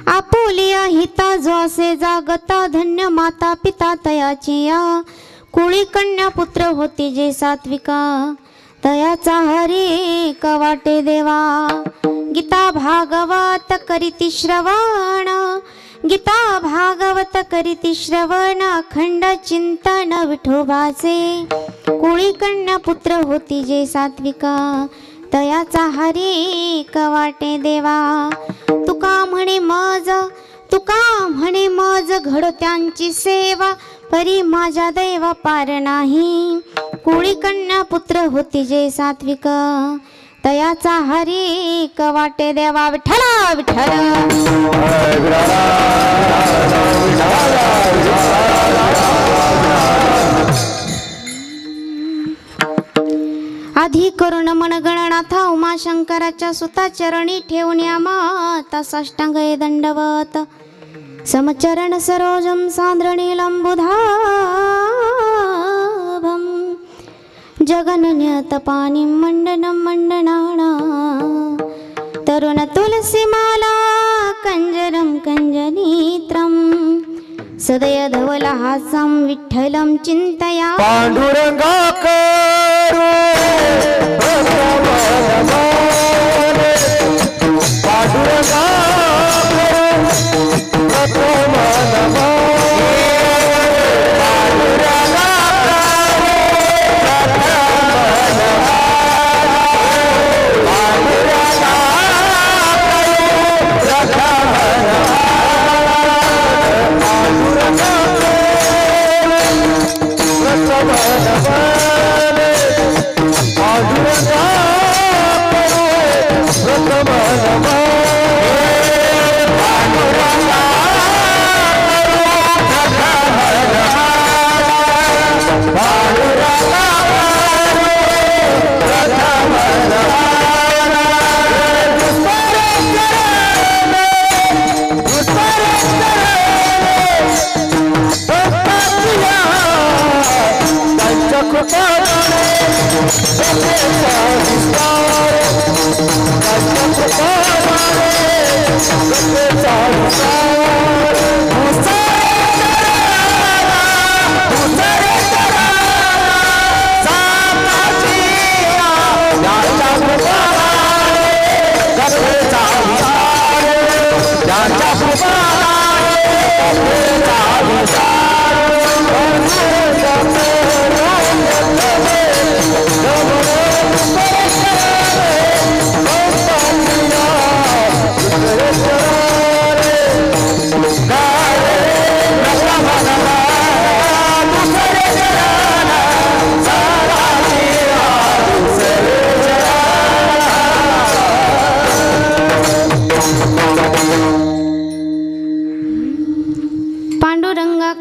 Apulia हिता जो असे जागता धन्य माता पिता तयाची या कुळी कन्या पुत्र होती जे सात्विका तयाचा हरी कवाटे देवा गीता भागवत करीती श्रवण अखंड चिंतन विठोबाचे कुळी कन्या पुत्र होती जे सात्विका तयाचा हरी कवाटे देवा तुका म्हणे मज घड त्यांची सेवा परी माझ्या दैवा पार नाही कुळी कन्या पुत्र होती जे सात्विक तयाचा हरी कवाटे देवा विठ्ठला विठ्ठल आधी करुण मनगणनाथा उमाशंकराच्या सुता चरणी ठेवून या माता साष्टांग दंडवत समचरण सरोजम सांद्रणीलंबुधाभम जगनन्यतपानीं मंडनं मंडनाना तरुण तुलसीमाला कंजरं कंजनीत्रं सदय धवलहासं विठ्ठलं चिंतया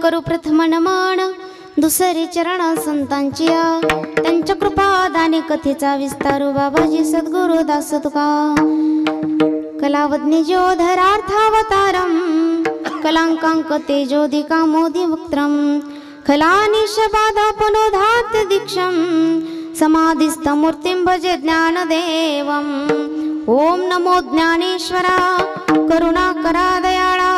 करू प्रथम नमन दुसरे चरण संतांची त्यांच्या कृपादाने कथेचा विस्तारू बाबाजी सद्गुरु दास तुका कलावज्ञ ज्योधरार्थावतारम कलांकांक तेजोदिका मोदी वक्त्रम खलानिश बाधा पुनोधात दीक्षम समाधिस्थ मूर्तिं भजे ज्ञानदेवम ओम नमो ज्ञानेश्वरा करुणाकरा दयाळा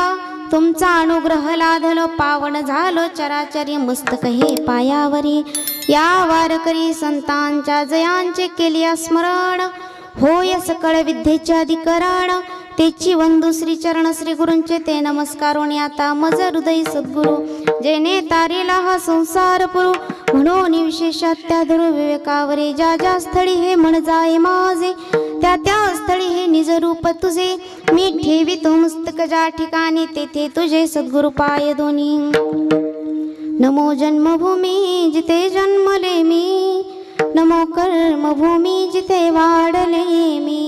तुमचा अनुग्रह लाधलो पावन झालो चराचरी मस्तक हे पायावरी या वारकरी संतांच्या जयांचे केले स्मरण होय सकळ विद्येचे अधिकरण तेची वंदू श्री चरण श्री गुरूंचे ते नमस्कारोनी आता मज हृदय सद्गुरु जेने तारेला हा संसार पुरू म्हणून विशेष अत्याधुर विवेकावरे ज्या ज्या स्थळी हे म्हण जाय माझे त्या त्या स्थळी हे निज रूप तुझे मी ठेवितो मस्तक ज्या ठिकाणी तेथे तुझे सद्गुरु पाय दोन्ही नमो जन्मभूमी जिथे जन्मले मी नमो कर्मभूमी जिथे वाढले मी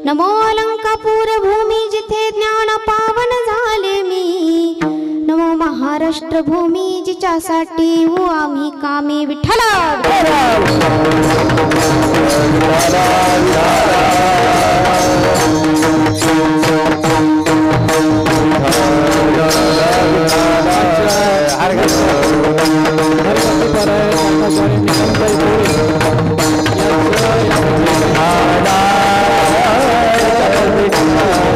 नमो अलंकापूर भूमी जिथे ज्ञान पावन झाले मी नमो महाराष्ट्र भूमी जिच्यासाठी हो आम्ही कामे विठ्ठला Hare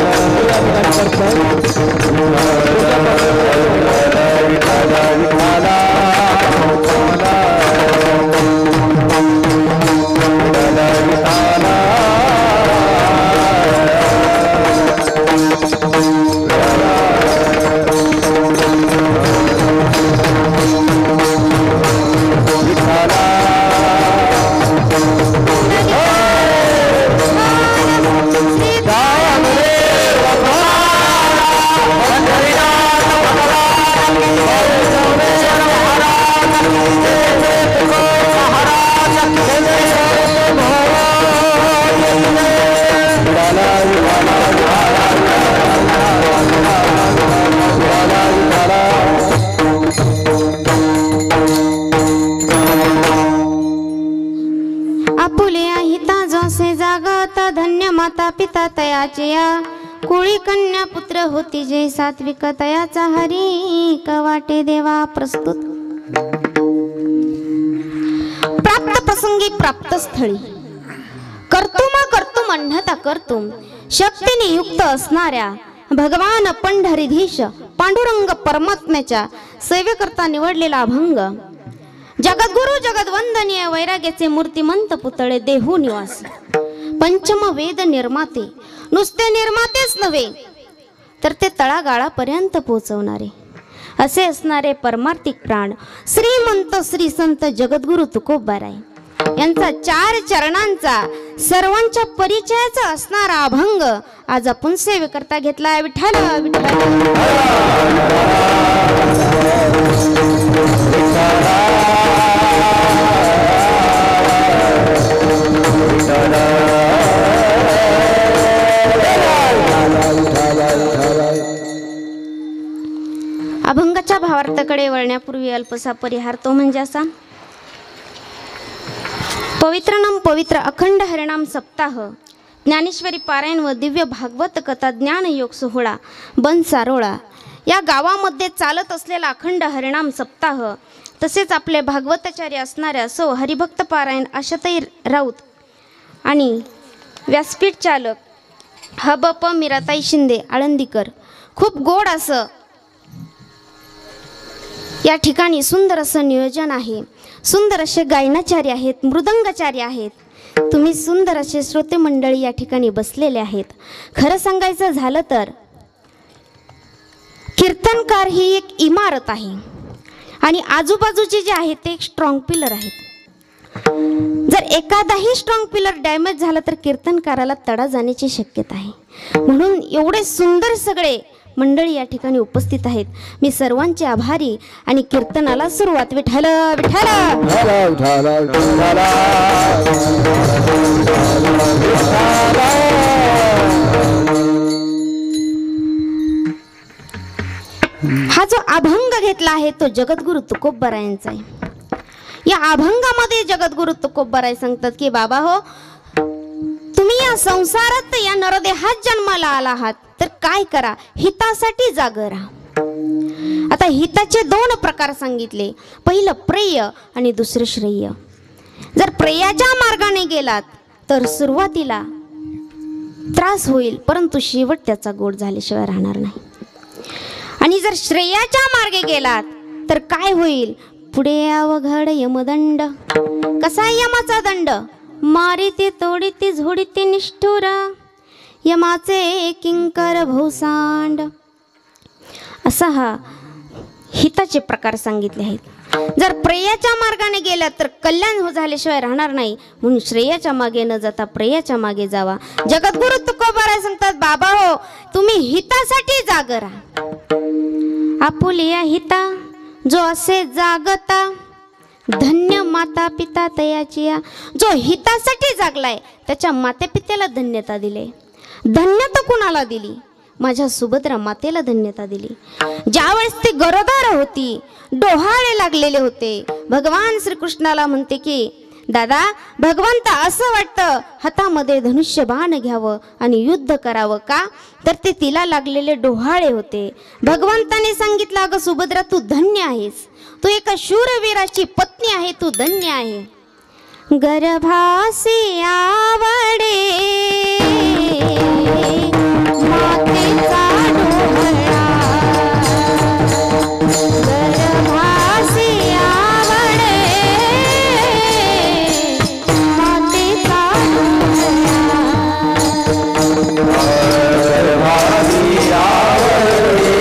पुत्र होती जे सात्विक तयाचा हरी कवाटे देवा प्रस्तुत. प्राप्त प्रसंगी प्राप्त स्थळी कर्तुम अन्यथा कर्तुम शक्तीने युक्त असणाऱ्या भगवान पंढरीधीश पांडुरंग परमात्म्याच्या सेवेकरता निवडलेला अभंग जगद्गुरु जगद्वंदनीय वैराग्याचे मूर्तिमंत पुतळे देहू निवासी पंचम वेद निर्माते, नुसते निर्मातेच नव्हे तर ते तळागाळापर्यंत पोहोचवणारे असे असणारे परमार्थिक प्राण श्रीमंत श्री संत जगद्गुरु तुकोबाराय यांचा 4 चरणांचा सर्वांच्या परिचयाचा असणारा अभंग आज आपण सेवेकरता घेतला. विठ्ठल विठ्ठल. अभंगाच्या भावार्थाकडे वळण्यापूर्वी अल्पसा परिहार तो म्हणजे असा. पवित्रनम पवित्र अखंड हरिनाम सप्ताह, ज्ञानेश्वरी पारायण व दिव्य भागवत कथा ज्ञान योग सोहळा बनसारोळा या गावामध्ये चालत असलेला अखंड हरिनाम सप्ताह, तसेच आपले भागवताचार्य असणाऱ्या सौ हरिभक्त पारायण आशाताई राऊत आणि व्यासपीठ चालक हबप मीराताई शिंदे आळंदीकर खूप गोड असं या ठिकाणी सुंदर असं नियोजन आहे. सुंदर असे गायनाचार्य आहेत, मृदंगाचार्य आहेत. तुम्ही सुंदर असे श्रोते मंडळी या ठिकाणी बसलेले आहेत. खरं सांगायचं झालं तर कीर्तनकार ही एक इमारत आहे आणि आजूबाजूचे जे आहेत ते एक स्ट्रॉंग पिलर आहेत. जर एखादाही स्ट्रॉंग पिलर डॅमेज झाला तर कीर्तनकाराला तडा जाण्याची शक्यता आहे. म्हणून एवढे सुंदर सगळे मंडळी या ठिकाणी उपस्थित आहेत. मी सर्वांचे आभारी आणि कीर्तनाला सुरुवात. विठ्ठल विठ्ठल. हा जो अभंग घेतला आहे तो जगद्गुरु तुकोबारायांचा आहे. या अभंगामध्ये जगद्गुरु तुकोबाराय सांगतात की बाबा हो, तुम्ही या संसारात या नरदेहात जन्माला आला आहात तर काय करा, हितासाठी जागे राहा. आता हिताचे 2 प्रकार सांगितले. पहिलं प्रेय आणि दुसरं श्रेय. जर प्रेयाच्या मार्गाने गेलात तर सुरुवातीला त्रास होईल, परंतु शेवट त्याचा गोड झाल्याशिवाय राहणार नाही. आणि जर श्रेयाच्या मार्गे गेलात तर काय होईल, पुढे अवघड यमदंड. कसा यमाचा दंड, मारिते तोडीते झोडीते निष्ठुर, यमाचे किंकर भोसांड. असा हा हिताचे प्रकार सांगितले आहेत. जर प्रेयाच्या मार्गाने गेला तर कल्याण झाल्याशिवाय राहणार नाही, म्हणून श्रेयाच्या मागे न जाता प्रेयाच्या मागे जावा. जगद्गुरु तुकोबाराय सांगतात बाबा हो, तुम्ही हितासाठी जागे राहा. आपुलिया हिता जो असे जागता, धन्य माता पिता तयाचिया. जो हितासाठी जागलाय त्याच्या माते पित्याला धन्यता दिले. धन्यता कुणाला दिली? माझ्या सुभद्रा मातेला धन्यता दिली. ज्यावेळेस ती गरोदर होती, डोहाळे लागलेले होते, भगवान श्रीकृष्णाला म्हणते की दादा भगवंत असं वाटतं हातामध्ये धनुष्य बाण घ्यावं आणि युद्ध करावं का, तर ते तिला लागलेले डोहाळे होते. भगवंताने सांगितलं अगं सुभद्रा तू धन्य आहेस, तू एका शूरवीराची पत्नी आहे, तू धन्य आहे. गर्भासी आवडे मातेचा डोहळा, गर्भासी आवडे मातेचा डोहळा, गर्भासी आवडे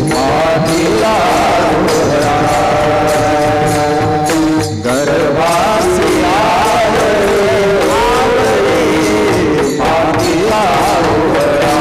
मातेचा डोहळा, गर्भासी आवडे मातेचा डोहळा.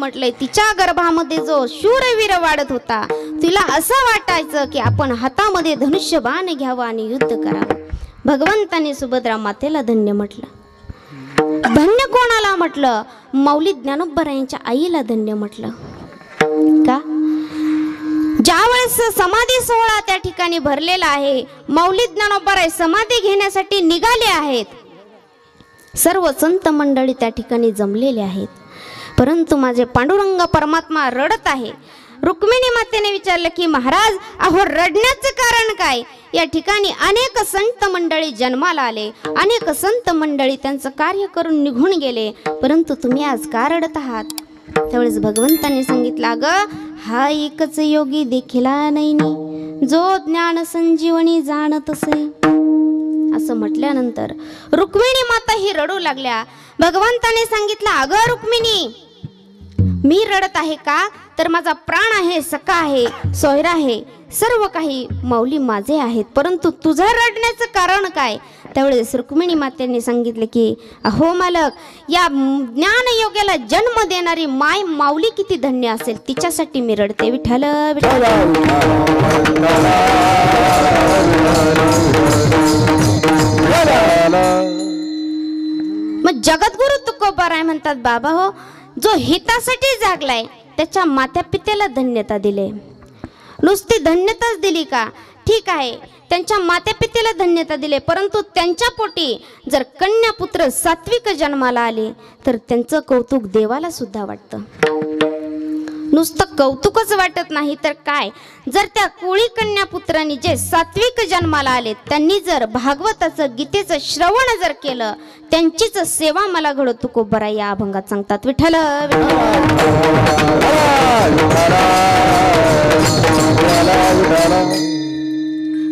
म्हटलंय, तिच्या गर्भामध्ये जो शूरवीर वाढत होता, तिला असं वाटायचं की आपण हातामध्ये धनुष्यबाण घ्यावं आणि युद्ध करावं. भगवंताने सुभद्रा मातेला धन्य म्हटलं. धन्य कोणाला म्हटलं? माऊली ज्ञानोबरायांच्या आईला धन्य म्हटलं. का? ज्यावेळेस समाधी सोहळा त्या ठिकाणी भरलेला आहे, माऊली ज्ञानोबराय समाधी घेण्यासाठी निघाले आहेत. सर्व संत मंडळी त्या ठिकाणी जमलेले आहेत, परंतु माझे पांडुरंग परमात्मा रडत आहे. रुक्मिणी मातेने विचारलं की महाराज, अहो रडण्याचं कारण काय? या ठिकाणी अनेक संत मंडळी जन्माला आले, अनेक संत मंडळी त्यांचं कार्य करून निघून गेले, परंतु तुम्ही आज का रडत आहात? त्यावेळेस भगवंतांनी सांगितलं, अगं हा एकच योगी देखिला नाही, जो ज्ञान संजीवनी जाणत असे. असं म्हटल्यानंतर रुक्मिणी माता ही रडू लागल्या. भगवंताने सांगितलं, अगं रुक्मिणी, मी रडत आहे का? तर माझा प्राण आहे, सखा आहे, सोयरा आहे, सर्व काही माऊली माझे आहेत, परंतु तुझं रडण्याचं कारण काय? त्यावेळेस रुक्मिणी मातेने सांगितले की अहो मालक, या ज्ञान योग्याला जन्म देणारी माय माऊली किती धन्य असेल, तिच्यासाठी मी रडते. विठ्ठल विठ्ठल. मग जगद्गुरु तुकोबाराय म्हणतात, बाबा हो, जो हितासाठी जागलाय त्याच्या मात्या पित्याला धन्यता दिले. नुसती धन्यताच दिली का? ठीक आहे, त्यांच्या मात्या पित्याला धन्यता दिले, परंतु त्यांच्या पोटी जर कन्या पुत्र सात्विक जन्माला आले तर त्यांचं कौतुक देवाला सुद्धा वाटतं. नुसतं कौतुकच वाटत नाही तर काय, जर त्या कोळी कन्या पुत्रांनी जे सात्विक जन्माला आले त्यांनी जर भागवताचं गीतेचं श्रवण जर केलं, त्यांचीच सेवा मला घडो तुकोबराय या अभंगात सांगतात. विठ्ठल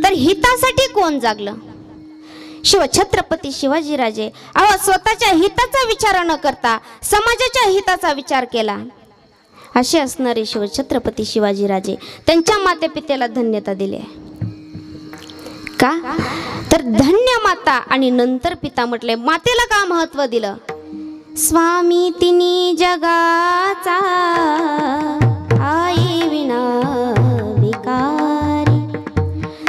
तर हितासाठी कोण जागलं? शिवछत्रपती शिवाजीराजे. अहो स्वतःच्या हिताचा विचार न करता समाजाच्या हिताचा विचार केला. असे असणारे शिवछत्रपती शिवाजीराजे त्यांच्या माते पित्याला धन्यता दिली. का? तर धन्य माता आणि नंतर पिता म्हटले. मातेला का महत्व दिलं? स्वामी तिनी जगाचा आई विना भिकारी.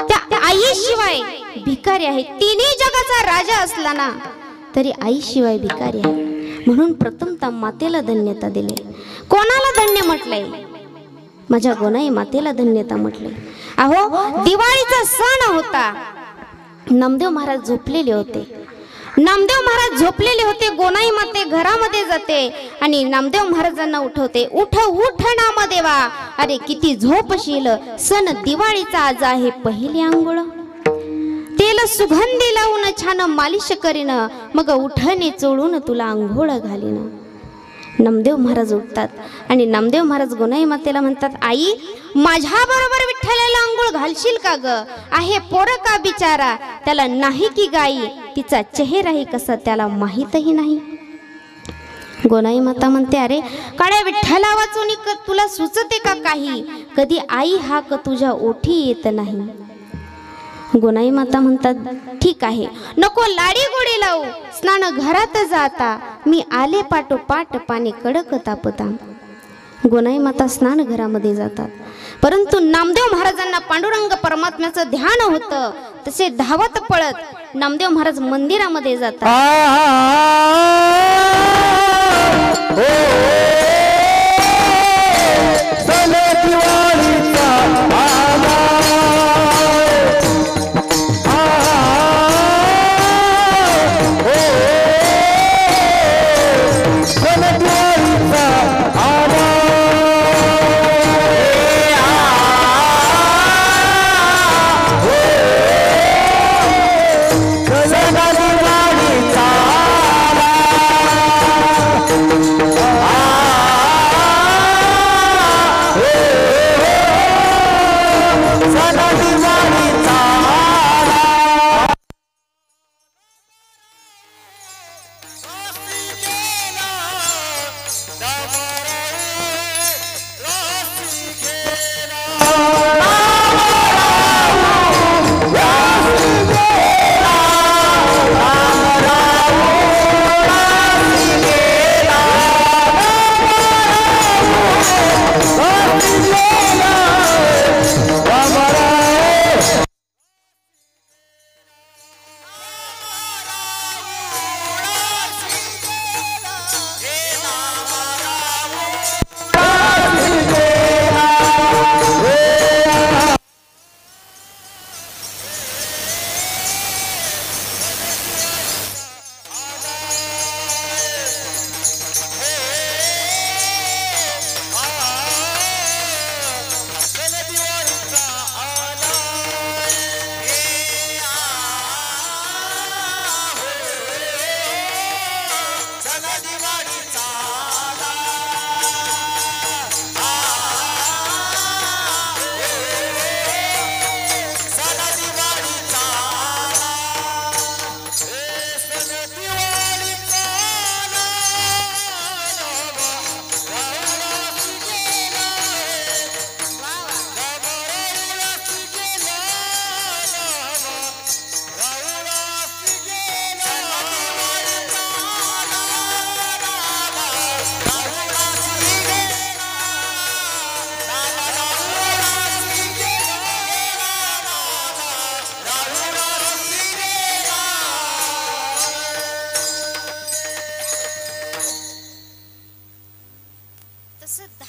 त्या आईशिवाय भिकारी आहे. तिन्ही जगाचा राजा असला ना तरी आईशिवाय भिकारी आहे. म्हणून प्रथमतः मातेला धन्यता दिले. कोणाला धन्य म्हटलंय? माझ्या गोनाई मातेला धन्यता म्हटले. अहो दिवाळीचा सण होता, नामदेव महाराज झोपलेले होते. नामदेव महाराज झोपलेले होते. गोनाई माते घरामध्ये जाते आणि नामदेव महाराजांना उठवते. उठ उठ नामदेवा, अरे किती झोपशील, सण दिवाळीचा आज आहे पहिली आंघोळ. तेल सुगंधी लावून छान मालिश करीन, मग उठणे चोळून तुला आंघोळ घालीन. नामदेव महाराज उठतात आणि नामदेव महाराज गोनाई मातेला म्हणतात, आई माझ्या बरोबर विठ्ठलाला आंघोळ घालशील का ग? आहे पोर का बिचारा, त्याला नाही की गाई, तिचा चेहराही कसा त्याला माहीतही नाही. गोनाई माता म्हणते, अरे काळ्या विठ्ठला वाचून तुला सुचते का काही? कधी आई हाक तुझ्या ओठी येत नाही. गोनाई माता म्हणतात, ठीक आहे, नको लाडी गोडी लावू, स्नान घरात जाता मी आले पाठोपाठ पाणी कडक तापता. गोनाई माता स्नान घरामध्ये जातात. परंतु नामदेव महाराजांना पांडुरंग परमात्म्याचं ध्यान होतं. तसे धावत पळत नामदेव महाराज मंदिरामध्ये जातात.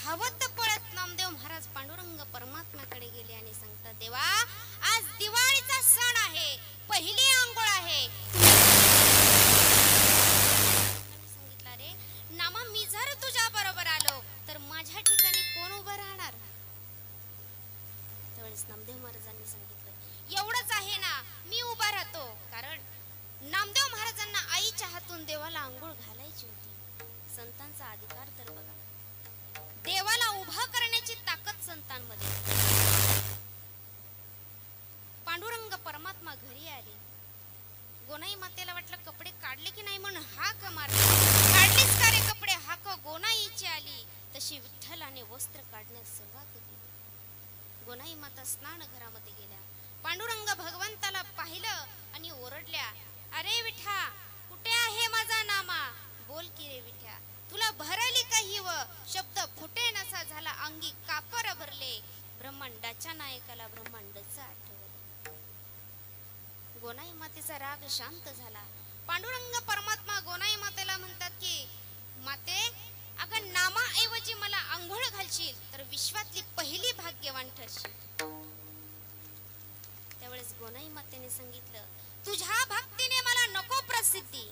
धावत पळत नामदेव महाराज पांडुरंग परमात्म्याकडे गेले आणि सांगतात, देवा आज दिवाळीचा सण आहे, पहिली आंघोळ आहे. सांगितलं, रे नामा मी जर तुझ्या बरोबर आलो तर माझ्या ठिकाणी कोण उभं राहणार? त्यावेळेस नामदेव महाराजांनी सांगितलं, एवढंच आहे ना, मी उभा राहतो. कारण नामदेव महाराजांना आईच्या हातून देवाला आंघोळ घालायची होती. संतांचा अधिकार तर बघा, देवाला उभा करण्याची ताकद संतांमध्ये. पांडुरंग परमात्मा घरी आले. गोनाई मातेला वाटलं कपडे काढले की नाही म्हणून हाक मारली. काढलीच का रे कपडे? हाक गोनाईची आली. तशी विठ्ठलाने वस्त्र काढण्यास सुरुवात केली. गोनाई माता स्नान घरामध्ये गेल्या. पांडुरंग भगवंताला पाहिलं आणि ओरडल्या, अरे विठा, कुठे आहे माझा नामा? बोल की रे विठ्या, तुला भरली काही व शब्द फुटे नसा झाला, अंगी कापर भरले. ब्रह्मांडाच्या नायकाला ब्रह्मांडच आठवलं. गोनाई मातेचा राग शांत झाला. पांडुरंग परमात्मा गोनाई मातेला म्हणतात की, माते, अगं नामाऐवजी मला आंघोळ घालशील तर विश्वातली पहिली भाग्यवान ठरशील. त्यावेळेस गोनाई मातेने सांगितलं, तुझ्या भक्तीने मला नको प्रसिद्धी,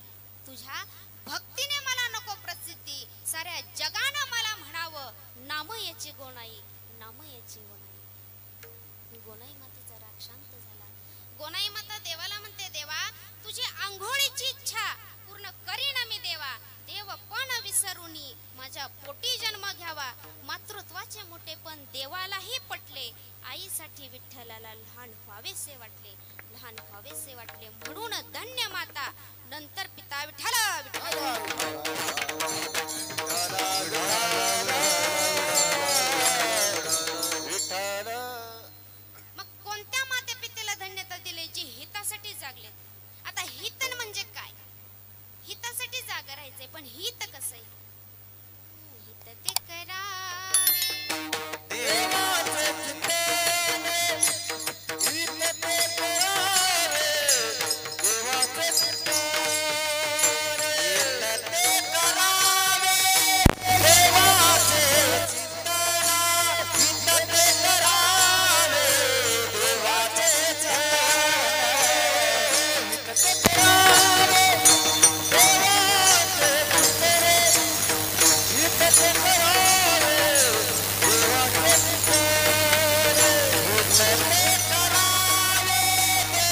तुझ्या भक्तीने मला नको प्रसिद्धी, साऱ्या जगानं मला म्हणावं नाम याची गोनाई, नाम याची गोनाई. गोनाई मातेचा राग शांत झाला. गोनाई माता देवाला म्हणते, देवा तुझी आंघोळीची इच्छा पूर्ण करीन मी देवा. देव पण विसरूनी माझ्या पोटी जन्म घ्यावा. मातृत्वाचे मोठेपण देवालाही पटले. आईसाठी विठ्ठलाला लहान व्हावेसे वाटले, लहान व्हावेसे वाटले म्हणून धन्य माता. नंतर पिता विठ्ठल मग कोणत्या माते पितेला धन्यता दिली? जी हितासाठी जागले. आता हित म्हणजे काय? हितासाठी जागा राहायचंय, पण हित कसं आहे? हित ते करावे देवाचे चित्तेने, हित ते करावे देवाचे चित्तेने, हित ते करावे देवाचे चित्तेने, हित ते करावे देवाचे चित्तेने,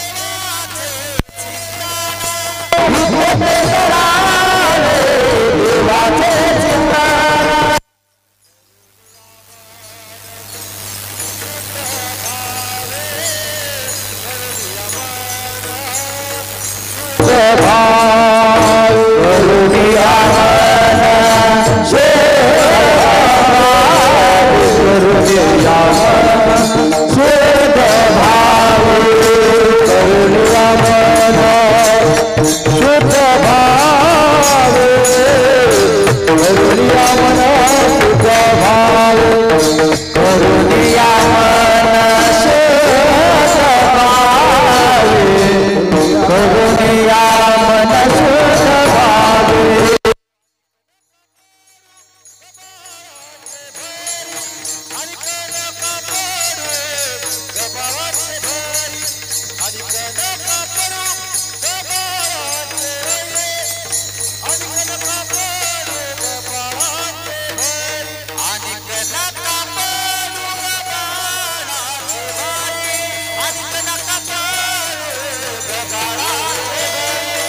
हित ते करावे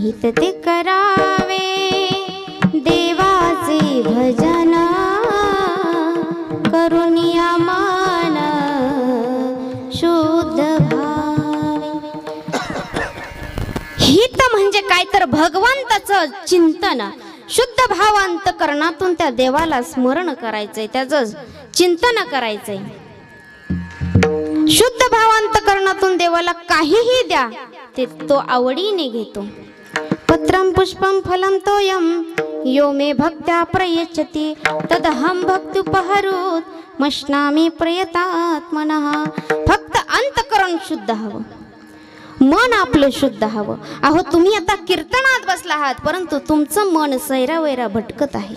हित ते करावे देवाचे भजन, करुनिया मान शुद्ध भावे. हित म्हणजे काय तर भगवंताचं चिंतन, शुद्ध भाव अंतकरणातून त्या देवाला स्मरण करायचंय, त्याचं चिंतन करायचंय. शुद्ध भाव अंतकरणातून देवाला काहीही द्या, ते तो आवडीने घेतो. पत्र पत्रं पुष्पं फलं तोयं यो मे भक्त्या प्रयच्छति तदहं भक्त्युपहरोत् मश्नामि प्रयतात्मनः. फक्त अंतकरण शुद्ध हवं, मन आपलं शुद्ध हवं. अहो तुम्ही आता कीर्तनात बसला आहात, परंतु तुमचं मन सैरावैरा भटकत आहे.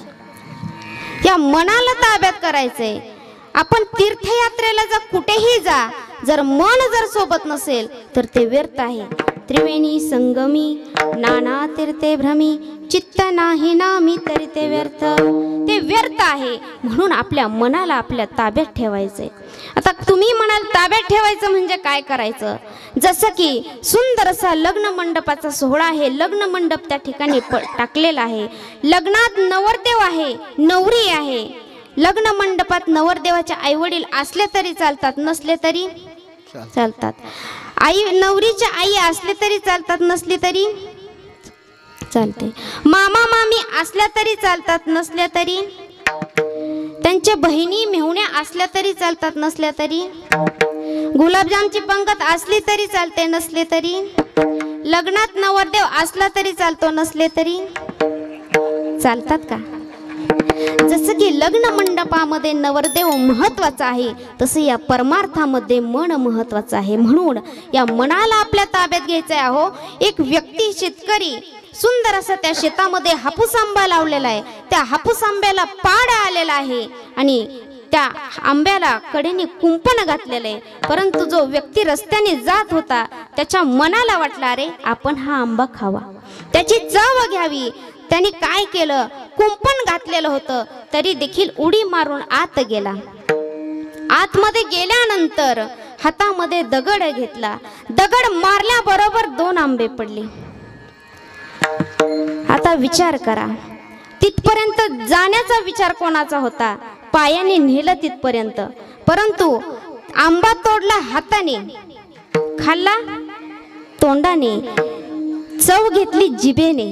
या मनाला ताब्यात करायचंय. आपण तीर्थयात्रेला जा, कुठेही जा, जर मन जर सोबत नसेल तर ते व्यर्थ आहे. त्रिवेणी संगमी नाना तीर्थे भ्रमी चित्त नाही नामी तरी ते व्यर्थ. ते व्यर्थ आहे. म्हणून आपल्या मनाला आपल्या ताब्यात ठेवायचंय. आता तुम्ही म्हणाल ताब्यात ठेवायचं म्हणजे काय करायचं? जसं की सुंदर असा लग्न मंडपाचा सोहळा आहे. लग्न मंडप त्या ठिकाणी टाकलेला आहे. लग्नात नवरदेव आहे, नवरी आहे. लग्न मंडपात नवरदेवाच्या आई वडील असले तरी चालतात, नसले तरी चालतात. आई नवरीच्या आई असले तरी चालतात, नसली तरी चालते. मामा मामी असल्या तरी चालतात, नसल्या तरी. त्यांच्या बहिणी मेहुण्या असल्या तरी चालतात, नसल्या तरी. गुलाबजामची पंगत असली तरी चालते, नसले तरी. लग्नात नवरदेव असला तरी चालतो, नसले तरी चालतात का? जसं की लग्न मंडपामध्ये नवरदेव महत्वाचा आहे, तसं या परमार्थामध्ये मन महत्वाचं आहे. म्हणून या मनाला आपल्या ताब्यात घ्यायचं आहे. अहो एक व्यक्ती शेतकरी सुंदर असं त्या शेतामध्ये हापूस आंबा लावलेला आहे. त्या हापूस आंब्याला पाड आलेला आहे आणि त्या आंब्याला कडेने कुंपण घातलेलं आहे. परंतु जो व्यक्ती रस्त्याने जात होता त्याच्या मनाला वाटलं अरे आपण हा आंबा खावा, त्याची चव घ्यावी. त्याने काय केलं? कुंपण घातलेलं होतं तरी देखील उडी मारून आत गेला. आतमध्ये गेल्यानंतर हातामध्ये दगड घेतला. दगड मारल्याबरोबर 2 आंबे पडले. आता विचार करा, तिथपर्यंत जाण्याचा विचार कोणाचा होता? पायाने नेलं तिथपर्यंत, परंतु आंबा तोडला हाताने, खाल्ला तोंडाने, चव घेतली जिभेने,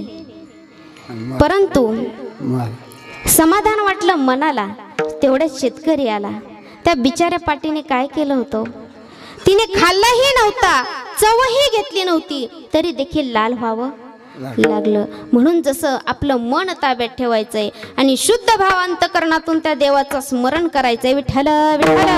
परंतु समाधान वाटलं मनाला. तेवढ्यात शेतकरी आला. त्या बिचाऱ्या पाटीने काय केलं होतं? तिने खाल्लाही नव्हता, चवही घेतली नव्हती, तरी देखील लाल व्हावं लागलं. म्हणून जसं आपलं मन ताब्यात ठेवायचंय आणि शुद्ध भावांतकरणातून त्या देवाचं स्मरण करायचंय. विठ्ठल विठ्ठल.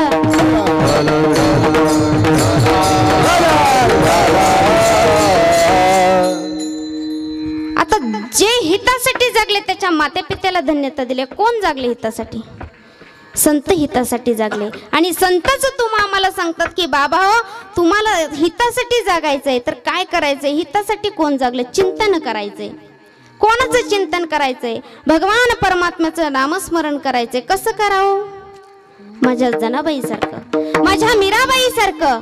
आता जे हितासाठी जगले त्याच्या माते पित्याला धन्यता दिली. कोण जागले हितासाठी? संत हितासाठी जागले. आणि संतच तुम्हा आम्हाला सांगतात की बाबा हो तुम्हाला हितासाठी जागायचंय तर काय करायचंय? हितासाठी कोण जागले? चिंतन करायचंय. कोणाचं चिंतन करायचंय? भगवान परमात्म्याचं नामस्मरण करायचंय. कसं करावं? माझ्या जनाबाई सारखं, माझ्या मीराबाई सारखं,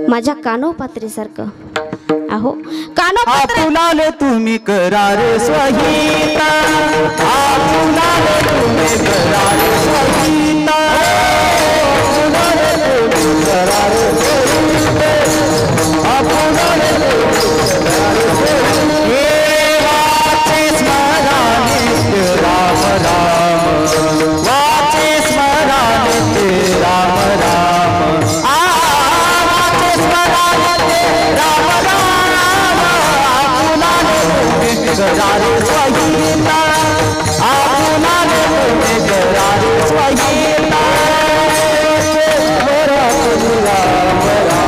माझ्या कानोपात्री सारखं. अहो कानोपात्र तुम्ही करार स्वहिता, आपुलाले तुम्ही करार स्वहिता, आपुलाले तुम्ही करार स्वहिता, आपुलाले तुम्ही करार स्वहिता. हे वाचे स्मराने राम राम, वाचे स्मराने राम राम, वाचे स्मराने राम राम. करार स्वहिता, आपुलाले तुम्ही करार स्वहिता, राम राम.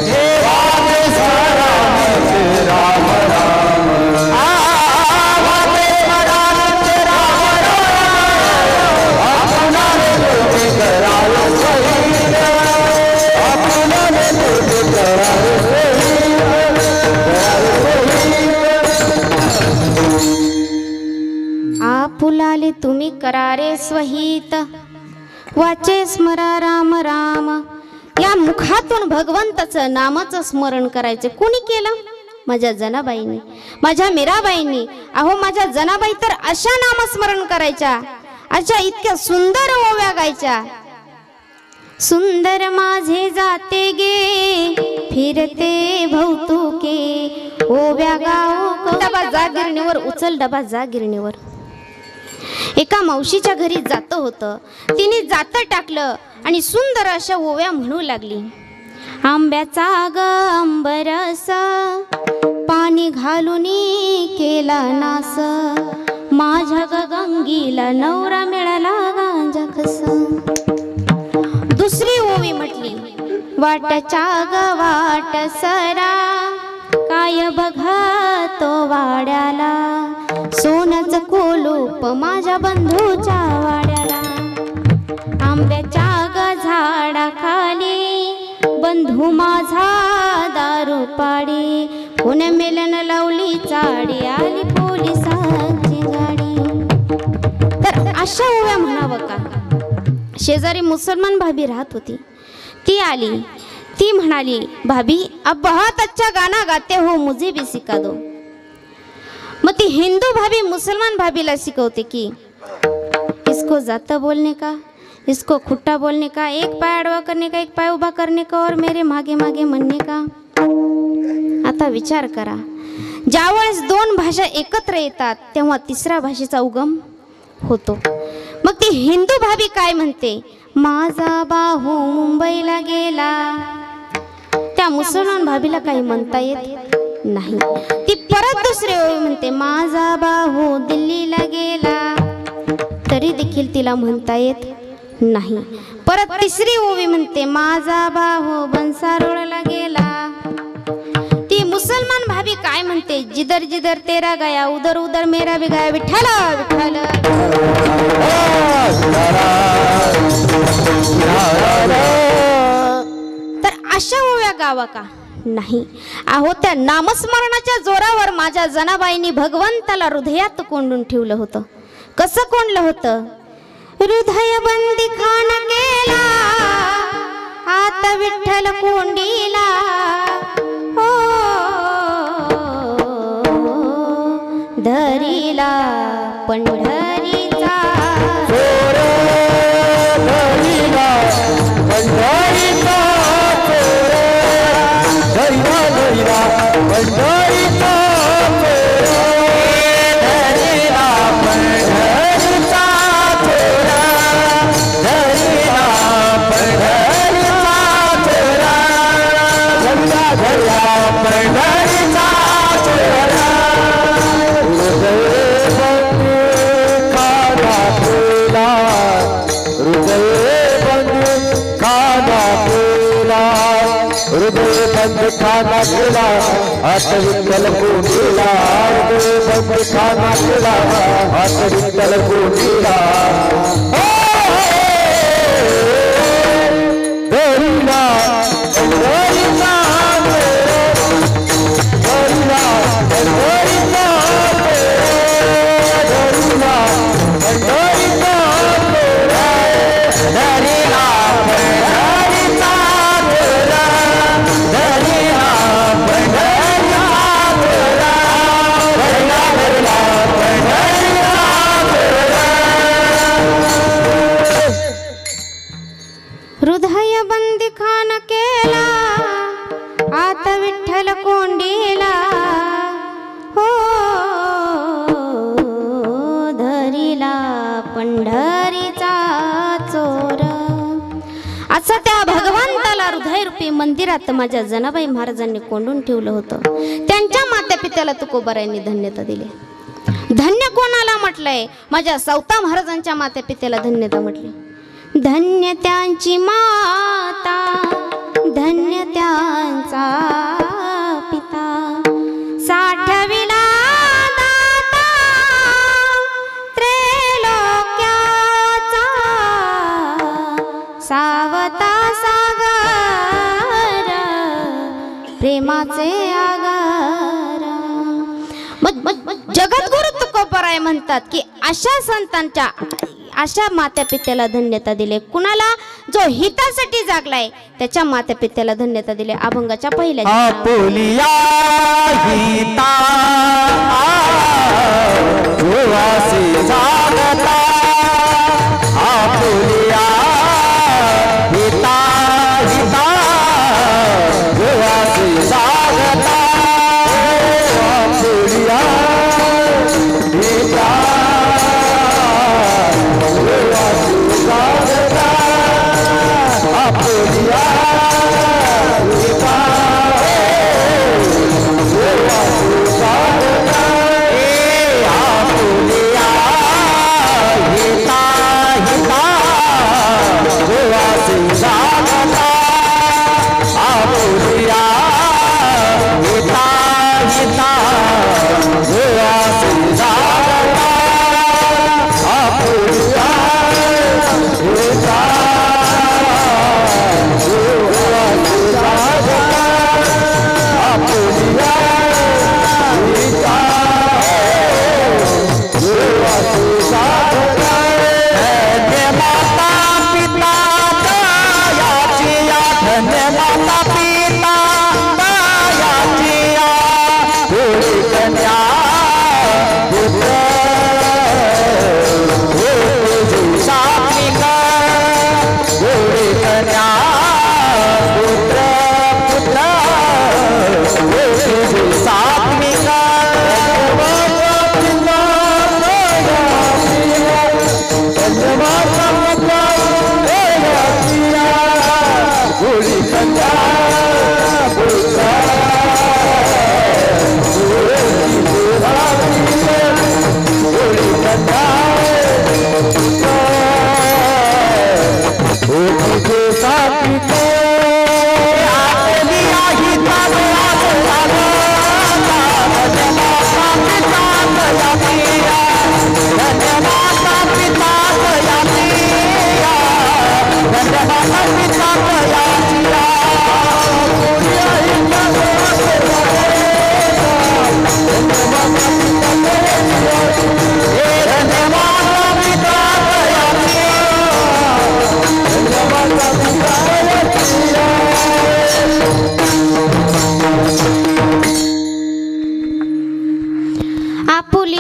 हे वाचे स्मराने राम राम, वाचे स्मराने राम राम, आपुलाले तुम्ही करार स्वहिता, आपुलाले तुम्ही करार आपुलाले तुम्ही करारे स्वहित, वाचे स्मरा राम राम. या मुखातून भगवंताचं नामाचं स्मरण करायचं. कोणी केलं? माझ्या जनाबाईंनी, माझ्या मीराबाईंनी. अहो माझ्या जनाबाई तर अशा नामस्मरण करायच्या, अशा इतक्या सुंदर ओव्या गायच्या. सुंदर माझे जाते गे फिरते भौतुके, ओव्या गाव डबा जा गिरणीवर, उचल डबा जा गिरणीवर. एका मावशीच्या घरी जात होतं. तिने जातं टाकलं आणि सुंदर अशा ओव्या म्हणू लागली. आंब्याचा ग आंबरस पाणी घालून केला नास, माझ्या गंगीला नवरा मिळाला गांजा खस. दुसरी ओवी म्हटली, वाटच्या वाट सरा, काय बघा तो वाड्याला, सोन्याचं कोलूप माझ्या बंधूच्या वाड्याला. आंब्याच्या झाडाखाली बंधू माझा दारू पाडी, पुणे मेलन लावली चाडी, आली पोलिसांची गाडी. तर अशा ओव्या म्हणावं का? शेजारी मुसलमान भाभी राहत होती. ती आली, ती म्हणाली, भाभी अब बहुत अच्छा गाना गाते हो, मुझे भी सिखा दो. मग ती हिंदू भाभी मुसलमान भाभीला शिकवते की इसको जाता बोलने का, इसको खुट्टा बोलने का, एक पाय आडवा करने का, एक पाय उभा करने का, और मेरे मागे मागे म्हणणे का. आता विचार करा, ज्यावेळेस दोन भाषा एकत्र येतात तेव्हा तिसऱ्या भाषेचा उगम होतो. मग ती हिंदू भाभी काय म्हणते, माझा बाहू मुंबईला गेला. त्या मुसलमान भाभीला काही म्हणता येत नाही. ती परत दुसरी ओवी म्हणते, माझा बाहू दिल्लीला गेला, तरी देखील तिला म्हणता येत नाही. परत तिसरी ओवी म्हणते, माझा बाहू बंसारोळला गेला. ती मुसलमान भाभी काय म्हणते, जिधर जिधर तेरा गया उधर उधर मेरा भी गया, विठ्ठल विठ्ठल. तर अशा ओव्या गावा का नाही? अहो त्या नामस्मरणाच्या जोरावर माझ्या जनाबाईंनी भगवंताला हृदयात कोंडून ठेवलं होतं. कसं कोंडलं होतं? हृदय बंदी खान केला, आता विठ्ठल कोंडीला, हो धरीला पंढरीचा, धरीला पंढरीचा, धरीला धरीला पंढरीचा, धरीला पंढरीचा, धरीला पंढरीचा, धरीला धरीला पंढरीचा. हृदय बंद खाना केला, हात विठ्ठल कोंडीला, हृदय बंद खाना केला, हात विठ्ठल कोंडीला. धरीला पंढरीचा, धरीला पंढरीचा, धरीला पंढरीचा, धरीला पंढरीचा, हृदय बंदी खान केला, आता विठ्ठल कोंडीला, हो धरीला पंढरीचा चोर. असं त्या भगवंताला हृदयरूपी मंदिरात माझ्या जनाबाई महाराजांनी कोंडून ठेवलं होतं. त्यांच्या माता पित्याला तुकोबारायांनी धन्यता दिली. धन्य कोणाला म्हटलंय? माझ्या सौता महाराजांच्या माता पित्याला धन्यता म्हटली. धन्य त्यांची माता, धन्य त्यांचा पिता, साठविला दाता त्रैलोक्याचा, सावता सागर प्रेमाचे आगार. जगद्गुरु तुकोबाराय म्हणतात की अशा संतांच्या, अशा माता पित्याला धन्यता दिले. कुणाला? जो हितासाठी जागलाय त्याच्या माता पित्याला धन्यता दिले. अभंगाच्या पहिल्या आपुलिया हिता जुवासी जागता, आपुलिया हिता हिता जुवासी जागता, आपुलिया हिता आपुलिया हिता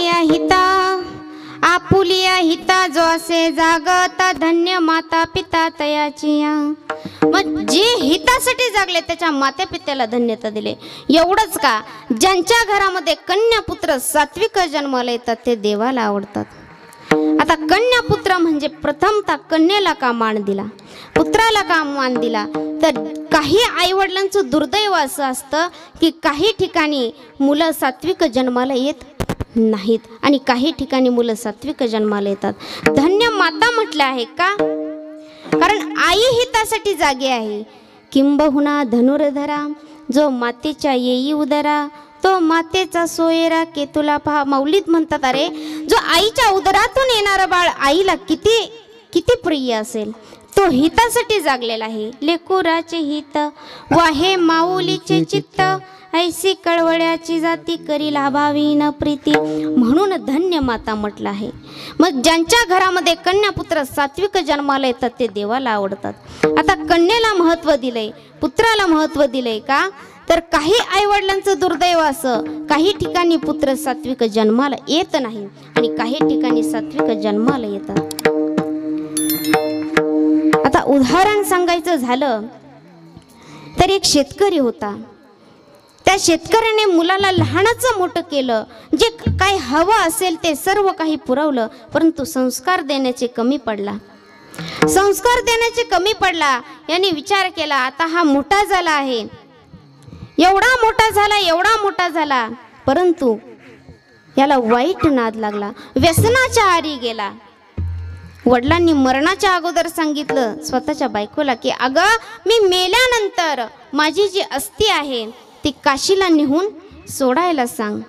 आपुलिया हिता आपुलिया हिता जो असे जागता धन्य माता पिता तयाची या. मग जे हितासाठी जागले त्याच्या माता पित्याला धन्यता दिले. एवढंच का, ज्यांच्या घरामध्ये कन्या पुत्र सात्विक जन्माला येतात ते देवाला आवडतात. आता कन्या पुत्र म्हणजे प्रथमतः कन्येला का मान दिला, पुत्राला का मान दिला, तर काही आईवडिलांचं दुर्दैव असं असतं की काही ठिकाणी मुलं सात्विक जन्माला येत नाहीत आणि काही ठिकाणी मुलं सात्विक जन्माला येतात. धन्य माता म्हटलं आहे का, कारण आई हितासाठी जागे आहे. किंबहुना धनुर्धरा जो मातेच्या येई उदरा तो मातेचा सोयरा केतुला पहा. माऊलीत म्हणतात, अरे जो आईच्या उदरातून येणारं बाळ आईला किती किती प्रिय असेल, तो हितासाठी जागलेला आहे. लेकुराचे हित वाहे माऊलीचे चित्त ऐसी कळवळ्याची जाती करी लाभावी न प्रीती, म्हणून धन्य माता म्हटलं आहे. मग ज्यांच्या घरामध्ये कन्यापुत्र सात्विक जन्माला येतात ते देवाला आवडतात. आता कन्येला महत्त्व दिलंय, पुत्राला महत्त्व दिलंय का, तर काही आईवडिलांचं दुर्दैव असं काही ठिकाणी पुत्र सात्विक जन्माला येत नाही आणि काही ठिकाणी सात्विक जन्माला येतात. आता उदाहरण सांगायचं झालं तर एक शेतकरी होता. त्या शेतकऱ्याने मुलाला लहानाचं मोठं केलं, जे काय हवं असेल ते सर्व काही पुरवलं, परंतु संस्कार देण्याचे कमी पडला. संस्कार देण्याचे कमी पडला. याने विचार केला, आता हा मोठा झाला आहे, एवढा मोठा झाला, परंतु याला वाईट नाद लागला, व्यसनाच्या आहारी गेला. वडिलांनी मरणाच्या अगोदर सांगितलं स्वतःच्या बायकोला की अगं मी मेल्यानंतर माझी जी अस्थी आहे ती काशीला निघून सोडायला सांग.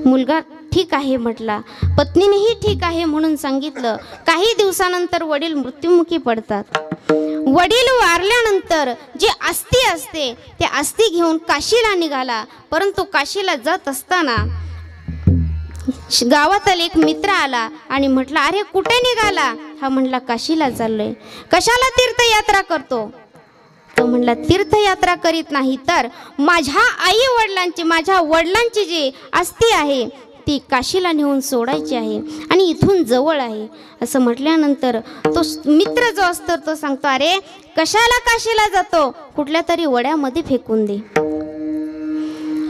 मुलगा ठीक आहे म्हटला, पत्नीनेही ठीक आहे म्हणून सांगितलं. काही दिवसानंतर वडील मृत्युमुखी पडतात. वडील वारल्यानंतर जी अस्थी असते ते अस्थी घेऊन काशीला निघाला. परंतु काशीला जात असताना गावातील एक मित्र आला आणि म्हटला, अरे कुठे निघाला? हा म्हणला, काशीला चाललोय. कशाला तीर्थयात्रा करतो? तो म्हणला, तीर्थयात्रा करीत नाही तर माझ्या आई वडिलांची, माझ्या वडिलांची जी अस्थी आहे ती काशीला नेऊन सोडायची आहे आणि इथून जवळ आहे. असं म्हटल्यानंतर तो मित्र जो असतो तो सांगतो, अरे कशाला काशीला जातो, कुठल्या तरी वड्यामध्ये फेकून दे.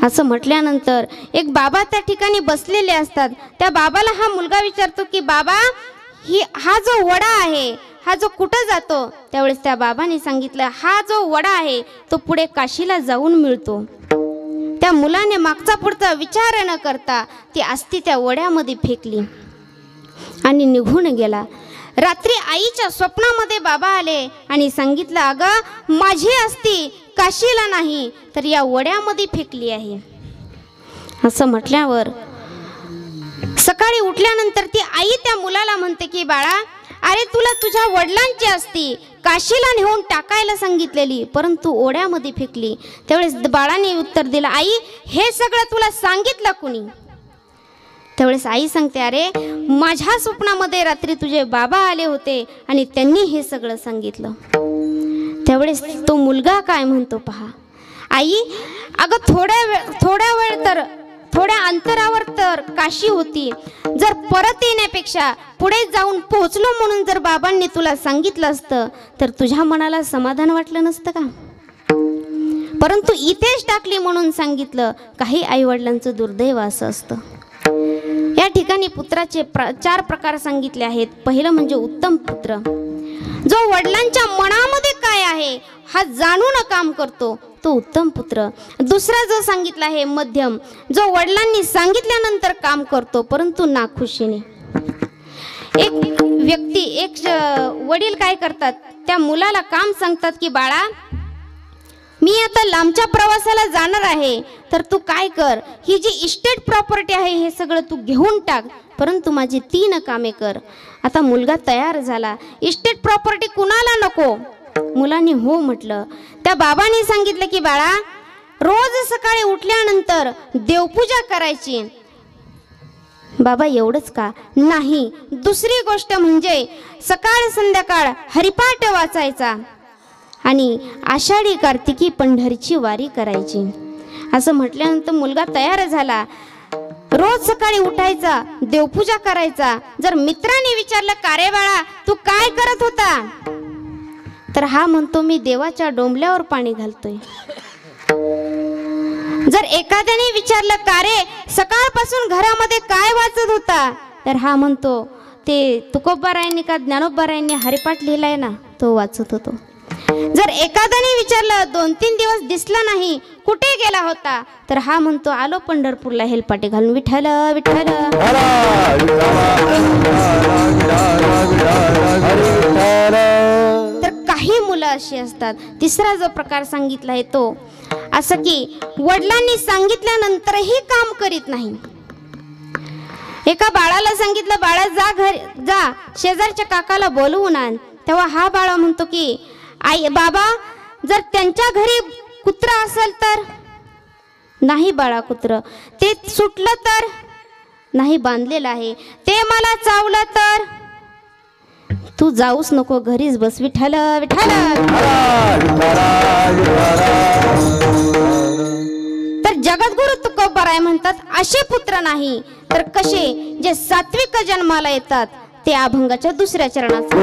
असं म्हटल्यानंतर एक बाबा त्या ठिकाणी बसलेले असतात. त्या बाबाला हा मुलगा विचारतो की बाबा हा जो वडा आहे हा जो कुठं जातो? त्यावेळेस त्या बाबाने सांगितलं, हा जो वडा आहे तो पुढे काशीला जाऊन मिळतो. त्या मुलाने मागचा पुढचा विचार न करता ती अस्थी त्या वड्यामध्ये फेकली आणि निघून गेला. रात्री आईच्या स्वप्नामध्ये बाबा आले आणि सांगितलं, अगं माझी अस्थी काशीला नाही तर या वड्यामध्ये फेकली आहे. असं म्हटल्यावर सकाळी उठल्यानंतर ती आई त्या मुलाला म्हणते की बाळा, अरे तुला तुझ्या वडिलांची अस्थी काशीला नेऊन टाकायला सांगितलेली, परंतु ओढ्यामध्ये फेकली. त्यावेळेस बाळाने उत्तर दिलं, आई हे सगळं तुला सांगितलं कुणी? त्यावेळेस आई सांगते, अरे माझ्या स्वप्नामध्ये रात्री तुझे बाबा आले होते आणि त्यांनी हे सगळं सांगितलं. त्यावेळेस तो मुलगा काय म्हणतो पहा, आई अगं थोड्या वेळ तर थोड्या अंतरावर तर काशी होती, जर परत येण्यापेक्षा पुढे जाऊन पोहोचलो म्हणून जर बाबांनी तुला सांगितलं असतं तर तुझ्या मनाला समाधान वाटलं नसतं का? परंतु इथेच टाकली म्हणून सांगितलं. काही आईवडिलांचं दुर्दैव असं असतं. या ठिकाणी पुत्राचे 4 प्रकार सांगितले आहेत. पहिलं म्हणजे उत्तम पुत्र, जो वडिलांच्या मनामध्ये काय आहे हा जाणून काम करतो तो उत्तम पुत्र. दुसरा जो सांगितला आहे मध्यम, जो वडिलांनी सांगितल्यानंतर काम करतो परंतु नाखुशीने. एक व्यक्ती, एक वडील काय करतात, त्या मुलाला काम सांगतात की बाळा मी आता लांबच्या प्रवासाला जाणार आहे तर तू काय कर, ही जी इस्टेट प्रॉपर्टी आहे हे सगळं तू घेऊन टाक, परंतु माझी 3 कामे कर. आता मुलगा तयार झाला. इस्टेट प्रॉपर्टी कुणाला नको? मुलांनी हो म्हटलं. त्या बाबांनी सांगितलं की बाळा रोज सकाळी उठल्यानंतर देवपूजा करायची. बाबा एवढंच का? नाही, दुसरी गोष्ट म्हणजे सकाळ संध्याकाळ हरिपाठ वाचायचा आणि आषाढी कार्तिकी पंढरीची वारी करायची. असं म्हटल्यानंतर मुलगा तयार झाला. रोज सकाळी उठायचा, देवपूजा करायचा. जर मित्राने विचारलं, का रे बाळा तू काय करत होता, तर हा म्हणतो, मी देवाच्या डोंबल्यावर पाणी घालतोय. जर एखाद्याने विचारलं, का रे सकाळपासून घरामध्ये काय वाचत होता, तर हा म्हणतो, ते तुकोबारायांनी का ज्ञानोबारायांनी हरिपाठ लिहिलाय ना, तो वाचत होतो. जर एखाद्याने विचारलं, 2-3 दिवस दिसला नाही, कुठे गेला होता, तर हा म्हणतो, आलो पंढरपूरला हेलपाटे घालून, विठ्ठल विठ्ठल. तर काही मुलं अशी असतात. तिसरा जो प्रकार सांगितला आहे तो असं की वडिलांनी सांगितल्यानंतरही काम करीत नाही. एका बाळाला सांगितलं, बाळा जा जा शेजारच्या काकाला बोलवून आण. तेव्हा हा बाळा म्हणतो की आई बाबा, जर त्यांच्या घरी कुत्रा असेल तर, नाही बाळा कुत्र, ते सुटलं तर, नाही बांधलेलं आहे, ते मला चावलं तर, तू जाऊच नको, घरीच बस, विठ्ठल विठ्ठल. तर जगद्गुरु तुकोबाराय म्हणतात, असे पुत्र नाही तर कसे जे सात्विक जन्माला येतात. ते अभंगाच्या दुसऱ्या चरणात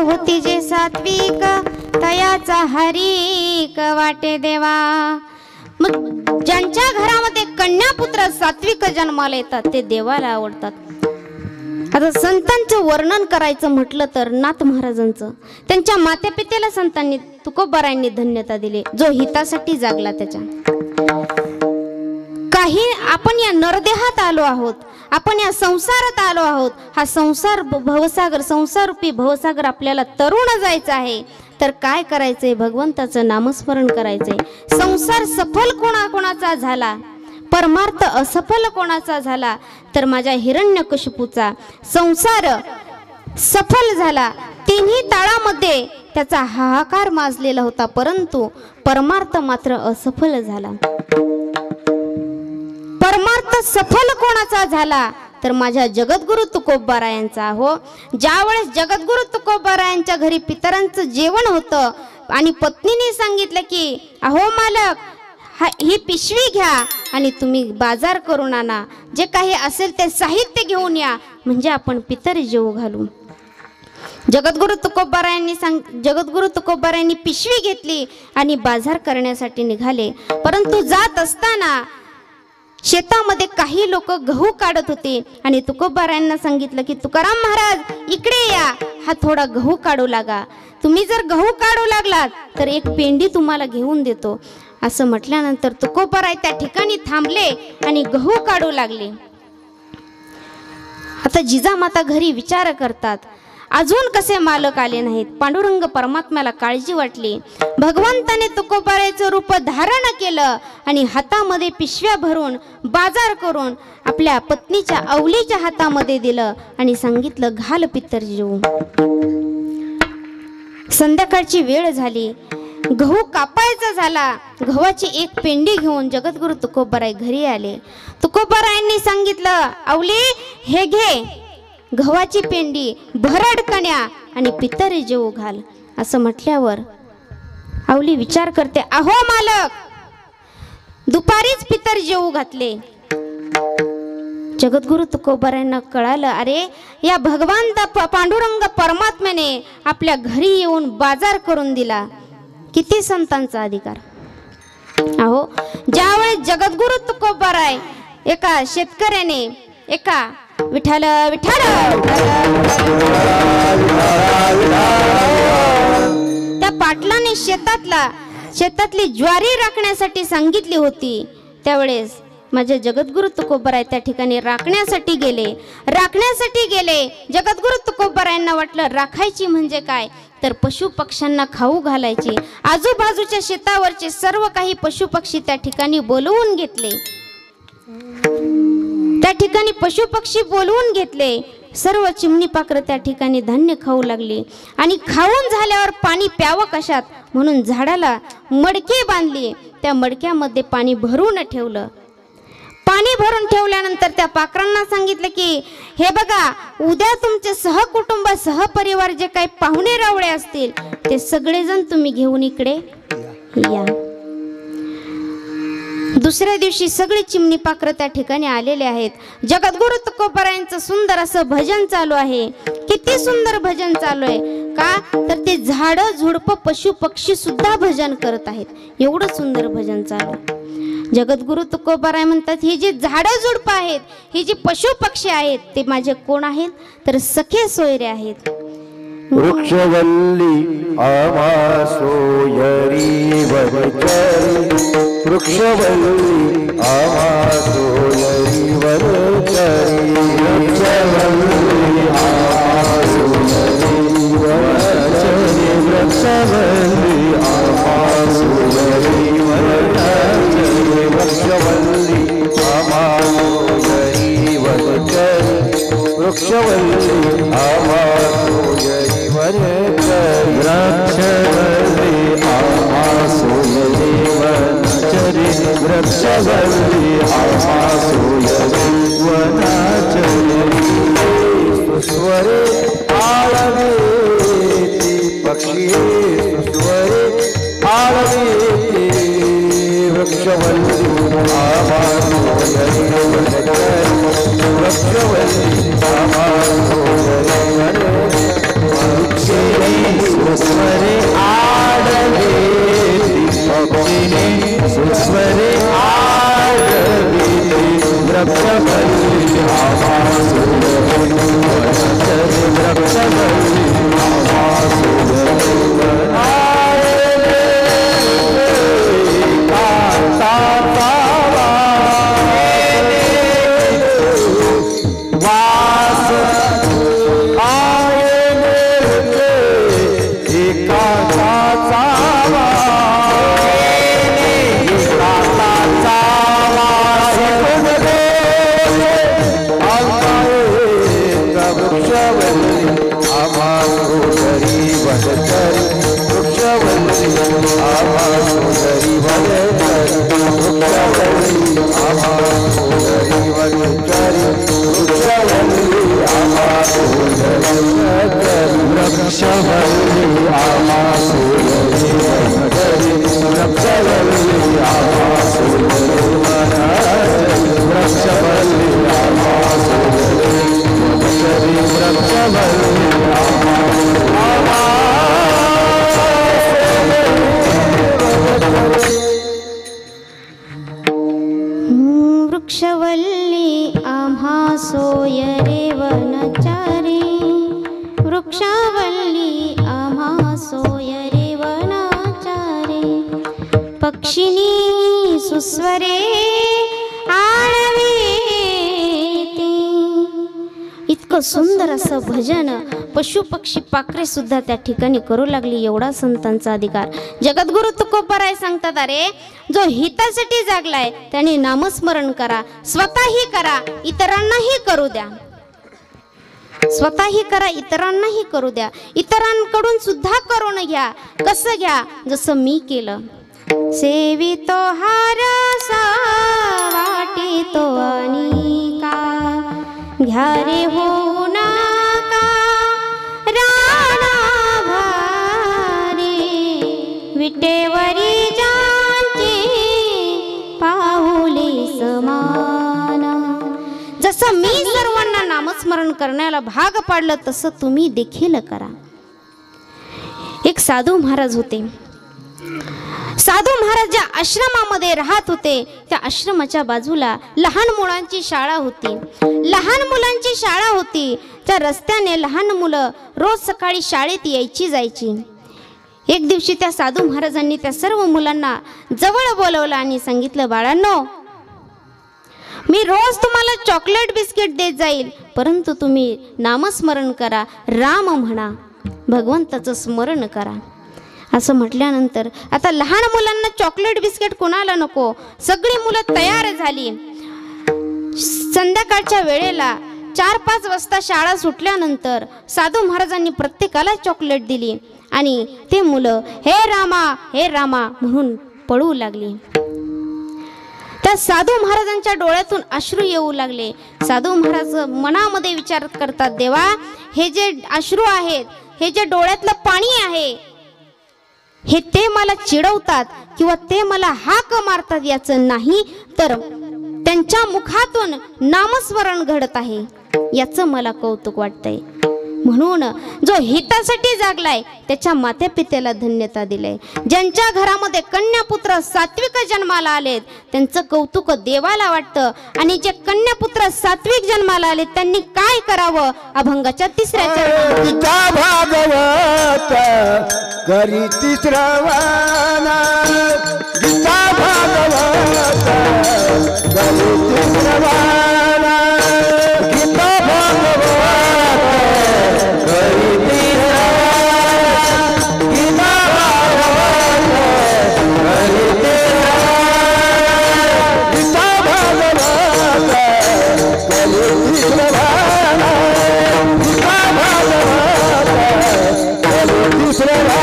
होती जे सात्विक, तयाचा हरिक वाटे देवा. मग ज्यांच्या घरामध्ये कन्या पुत्र सात्विक जन्माला येतात ते देवाला आवडतात. आता संतांचं वर्णन करायचं म्हटलं तर नाथ महाराजांचं, त्यांच्या मातेपितेला संतांनी तुकोबारायांनी धन्यता दिली, जो हितासाठी जागला त्याच्या. काही आपण या नरदेहात आलो आहोत, आपण या संसारात आलो आहोत. हा संसार भवसागर, संसाररूपी भवसागर आपल्याला तरुण जायचं आहे. तर काय करायचंय? भगवंताचं नामस्मरण करायचंय. संसार सफल कोणाकोणाचा झाला, परमार्थ असफल कोणाचा झाला, तर माझ्या हिरण्यकशिपूचा संसार सफल झाला. तिन्ही ताळामध्ये त्याचा हाहाकार माजलेला होता, परंतु परमार्थ मात्र असफल झाला. परमार्थ सफल कोणाचा झाला, तर माझ्या जगद्गुरु तुकोबारायांचा. हो, ज्यावेळेस जगद्गुरु तुकोबारायांच्या घरी पितरांचं जेवण होतं आणि पत्नीने सांगितलं की अहो मालक, ही पिशवी घ्या आणि तुम्ही बाजार करून आणा, जे काही असेल ते साहित्य घेऊन या, म्हणजे आपण पितर जेवू घालू. जगद्गुरु तुकोबारायांनी पिशवी घेतली आणि बाजार करण्यासाठी निघाले. परंतु जात असताना शेतामध्ये काही लोक गहू काढत होते आणि तुकोबारायांना सांगितलं की तुकाराम महाराज इकडे या, हा थोडा गहू काढू लागा. तुम्ही जर गहू काढू लागलात तर एक पेंडी तुम्हाला घेऊन देतो. असं म्हटल्यानंतर तुकोबाराय त्या ठिकाणी थांबले आणि गहू काढू लागले. आता जिजामाता घरी विचार करतात, अजून कसे मालक आले नाहीत. पांडुरंग परमात्म्याला काळजी वाटली. भगवंताने तुकोबारायचं रूप धारण केलं आणि हातामध्ये पिशव्या भरून बाजार करून आपल्या पत्नीच्या अवलीच्या हातामध्ये दिलं आणि सांगितलं, घाल पितर जेवू. संध्याकाळची वेळ झाली. गहू कापायचा झाला. गव्हाची एक पेंडी घेऊन जगद्गुरु तुकोबाराय घरी आले. तुकोबारायांनी सांगितलं, अवली हे घे गव्हाची पेंडी, भरड कण्या आणि पितरी जेवू घाल. असं म्हटल्यावर अवली विचार करते, अहो मालक, दुपारीच पितर जेवू घातले. जगद्गुरु तुकोबारायांना कळालं, अरे या भगवंत पांडुरंग परमात्म्याने आपल्या घरी येऊन बाजार करून दिला. किती संतांचा अधिकार. अहो ज्यावेळेस जगद्गुरु तुकोबाराय एका शेतकऱ्याने एका विठ्ठल विठ्ठल त्या पाटलाने शेतातली ज्वारी राखण्यासाठी सांगितली होती. त्यावेळेस माझे जगद्गुरु तुकोबाराय त्या ठिकाणी राखण्यासाठी गेले. जगद्गुरु तुकोबारायांना वाटलं राखायची म्हणजे काय, तर पशु पक्ष्यांना खाऊ घालायची. आजूबाजूच्या शेतावरचे सर्व काही पशु पक्षी त्या ठिकाणी बोलवून घेतले. सर्व चिमणी पाखरं त्या ठिकाणी धान्य खाऊ लागली आणि खाऊन झाल्यावर पाणी प्यावं कशात म्हणून झाडाला मडके बांधली. त्या मडक्यामध्ये पाणी भरून ठेवलं. पाणी भरून ठेवल्यानंतर त्या पाखरांना सांगितलं की हे बघा, उद्या तुमचे सहकुटुंब सहपरिवार जे काही पाहुणे रावळे असतील ते सगळेजण तुम्ही घेऊन इकडे या. दुसऱ्या दिवशी सगळे चिमणी पाखरं त्या ठिकाणी आलेले आहेत. जगद्गुरु तुकोबारायांचं सुंदर असं भजन चालू आहे. किती सुंदर भजन चालू आहे का, तर ते झाडं झुडपं पशु पक्षी सुद्धा भजन करत आहेत. एवढं सुंदर भजन चालू आहे. जगद्गुरु तुकोबाराय म्हणतात, ही जी झाडं झुडपं आहेत, ही जी पशु पक्षी आहेत ते माझे कोण आहेत, तर सखे सोयरे आहेत. वृक्षवल्ली आम्हा सोयरी वरचरी, वृक्षवल्ली आम्हा सोयरी वरचरी, वृक्षवल्ली आम्हा सोयरी वरचरी, वृक्षवल्ली आम्हा सोयरी वरचरी, वृक्षवल्ली आम्हा सोयरी वरचरी, वृक्षवल्ली आम्हा सोयरी वरचरी, वृक्षवल्ली आम्हा सोयरी वनचरी, वृक्षवल्ली आम्हा सोयरी वनचरी. सुस्वरे आळवेती पक्षी, सुस्वरे आळवेती, वृक्षवल्ली आम्हा सोयरी वनचरी, वृक्षवल्ली आम्हा सोयरी वनचरी. सुस्वरे आळवेती पक्षी, सुस्वरे आळवेती, वृक्षवल्ली आम्हा सोयरी वनचरी, वृक्षवल्ली आम्हा सोयरी वनचरी. वृक्षवल्ली आम्हा सोयरे वनचारी, वृक्षवल्ली आम्हा सोयरे वनचारी, पक्षिणी सुस्वरे आळवेती. इतकं इतकं सुंदर असं भजन पशु पक्षी पाखरे सुद्धा त्या ठिकाणी करू लागली. एवढा संतांचा अधिकार. जगद्गुरु तुकोबाराय सांगतात, अरे जो हितासाठी जागलाय त्याने नामस्मरण करा, स्वतःही करा, इतरांनाही करू द्या. स्वतःही करा, इतरांनाही करू द्या. इतरांकडून सुद्धा करून घ्या. कसं घ्या? जसं मी केलं. सेवितो हार वाटितो अनिका, घ्या रे हो नका राणा भारी, विटेवरी ज्यांची पाहुले समान. जसं मी सर्वांना नामस्मरण करण्याला भाग पाडलं तसं तुम्ही देखील करा. एक साधू महाराज होते. साधू महाराज ज्या आश्रमामध्ये राहत होते त्या आश्रमाच्या बाजूला लहान मुलांची शाळा होती. लहान मुलांची शाळा होती. त्या रस्त्याने लहान मुलं रोज सकाळी शाळेत यायची जायची. एक दिवशी त्या साधू महाराजांनी त्या सर्व मुलांना जवळ बोलवलं आणि सांगितलं, बाळांनो, मी रोज तुम्हाला चॉकलेट बिस्किट देत जाईल, परंतु तुम्ही नामस्मरण करा, राम म्हणा, भगवंताचं स्मरण करा. असं म्हटल्यानंतर आता लहान मुलांना चॉकलेट बिस्किट कोणाला नको. सगळी मुलं तयार झाली. संध्याकाळच्या वेळेला 4-5 वाजता शाळा सुटल्यानंतर साधू महाराजांनी प्रत्येकाला चॉकलेट दिली आणि ते मुलं हे रामा म्हणून पळू लागली. त्या साधू महाराजांच्या डोळ्यातून अश्रू येऊ लागले. साधू महाराज मनामध्ये विचार करतात, देवा, हे जे अश्रू आहेत, हे जे डोळ्यातलं पाणी आहे, हे ते मला चिडवतात किंवा ते मला हाक मारतात याचं नाही, तर त्यांच्या मुखातून नामस्मरण घडत आहे याचं मला कौतुक वाटतंय. म्हणून जो हितासाठी जागलाय त्याच्या मात्या पित्याला धन्यता दिलंय. ज्यांच्या घरामध्ये कन्यापुत्र सात्विक जन्माला आलेत त्यांचं कौतुक देवाला वाटतं. आणि जे कन्यापुत्र सात्विक जन्माला आलेत त्यांनी काय करावं? अभंगाच्या 3ऱ्या चरणात भागवत करीती श्रवणा, गीता भागवत करीती श्रवणा, गीता भागवत करीती श्रवणा, गीता भागवत करीती श्रवणा, गीता भागवत करीती श्रवणा, गीता भागवत करीती श्रवणा.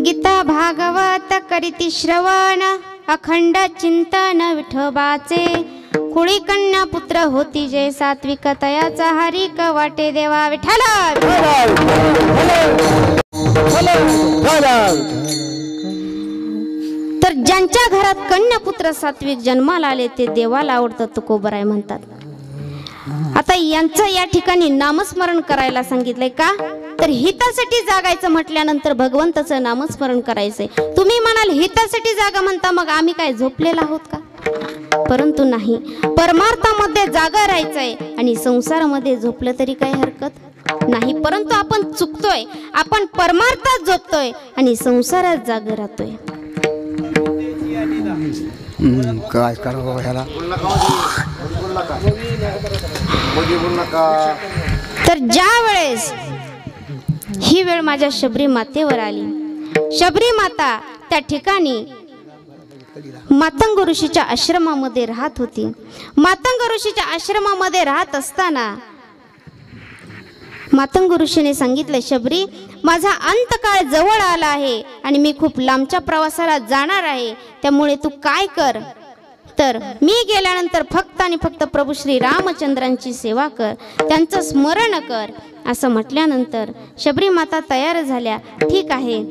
गीता भागवत करीती श्रवण, अखंड चिंतन विठोबाचे, कुळी कन्या पुत्र होती जे सात्विक तयाचा हरिक वाटे देवा विठ्ठल. तर ज्यांच्या घरात कन्या पुत्र सात्विक जन्माला आले ते देवाला आवडतं तुकोबाराय म्हणतात. आता यांचं या ठिकाणी नामस्मरण करायला सांगितलंय का? तर हितासाठी जागायचं म्हटल्यानंतर भगवंताचं नामस्मरण करायचंय. तुम्ही म्हणाल हितासाठी जागा म्हणता, मग आम्ही काय झोपलेला आहोत का? परंतु नाही, परमार्थामध्ये जागा राहायचंय आणि संसारामध्ये झोपलं तरी काही हरकत नाही. परंतु आपण चुकतोय, आपण परमार्थात झोपतोय आणि संसारात जागा राहतोय. काय करावं ह्याला? तर ज्या वेळेस ही वेळ माझ्या शबरी मातेवर आली, शबरी माता त्या ठिकाणी मातंग ऋषीच्या आश्रमामध्ये राहत होती. मातंग ऋषीच्या आश्रमामध्ये राहत असताना मातंग ऋषीने सांगितलं, शबरी, माझा अंतकाळ जवळ आला आहे आणि मी खूप लांबच्या प्रवासाला जाणार आहे. त्यामुळे तू काय कर, तर मी गेल्यानंतर फक्त आणि फक्त प्रभू श्री रामचंद्रांची सेवा कर, त्यांचं स्मरण कर. असं म्हटल्यानंतर शबरी माता तयार झाल्या. ठीक आहे.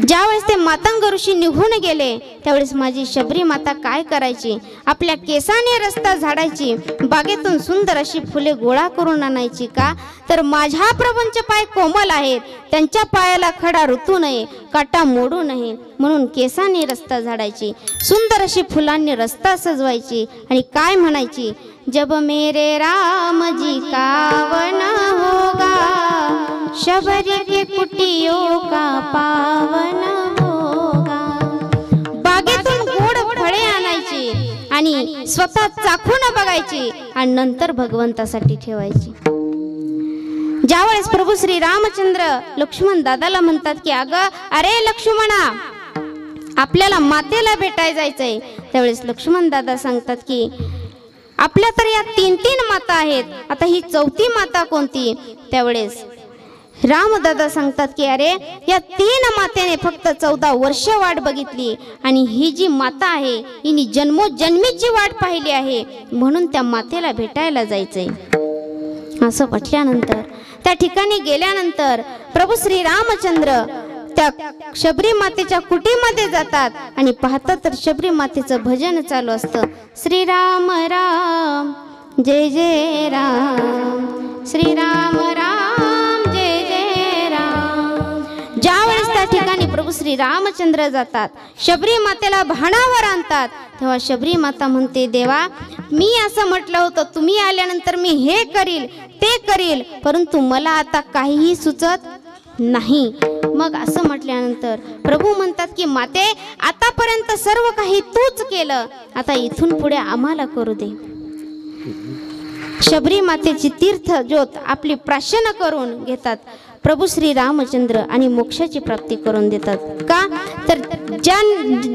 ज्यावेळेस ते मातंग ऋषी निघून गेले त्यावेळेस माझी शबरी माता काय करायची, आपल्या केसाने रस्ता झाडायची, बागेतून सुंदर अशी फुले गोळा करून आणायची. का? तर माझ्या प्रभूंचे पाय कोमल आहेत, त्यांच्या पायाला खडा ऋतू नये, काटा मोडू नये, म्हणून केसाने रस्ता झाडायची, सुंदर अशी फुलांनी रस्ता सजवायची आणि काय म्हणायची, जब मेरे राम जी का वन होगा, शबरी के कुटियों का पावन होगा. बागेतून गोड फळे आणायची आणि स्वतः चाखून बघायची आणि नंतर भगवंतासाठी ठेवायची. ज्यावेळेस प्रभू श्री रामचंद्र लक्ष्मण दादाला म्हणतात की अरे लक्ष्मणा, आपल्याला मातेला भेटायला जायचंय, त्यावेळेस लक्ष्मण दादा सांगतात की आपल्या तर या 3 माता आहेत, आता ही 4थी माता कोणती? त्यावेळेस रामदादा सांगतात की अरे या 3 मातेने फक्त 14 वर्ष वाट बघितली आणि ही जी माता आहे हिने जन्मोजन्मीची वाट पाहिली आहे, म्हणून त्या मातेला भेटायला जायचंय. असं म्हटल्यानंतर त्या ठिकाणी गेल्यानंतर प्रभू श्री रामचंद्र त्या शबरी मातेच्या कुटीमध्ये जातात आणि पाहतात तर शबरी मातेचं भजन चालू असतं. श्रीराम राम जय जय राम, श्रीराम राम जय जय राम. ज्यावेळेस त्या ठिकाणी प्रभू श्री रामचंद्र जातात, शबरी मातेला भाणावर आणतात, तेव्हा शबरी माता म्हणते, देवा, मी असं म्हटलं होतं, तुम्ही आल्यानंतर मी हे करील ते करील, परंतु मला आता काहीही सुचत नाही. मग असं म्हटल्यानंतर प्रभू म्हणतात की माते, आतापर्यंत सर्व काही तूच केलं, आता इथून पुढे आम्हाला करू दे. शबरी मातेची तीर्थ ज्योत आपली प्राशन करून घेतात प्रभू श्री रामचंद्र आणि मोक्षाची प्राप्ती करून देतात. का? तर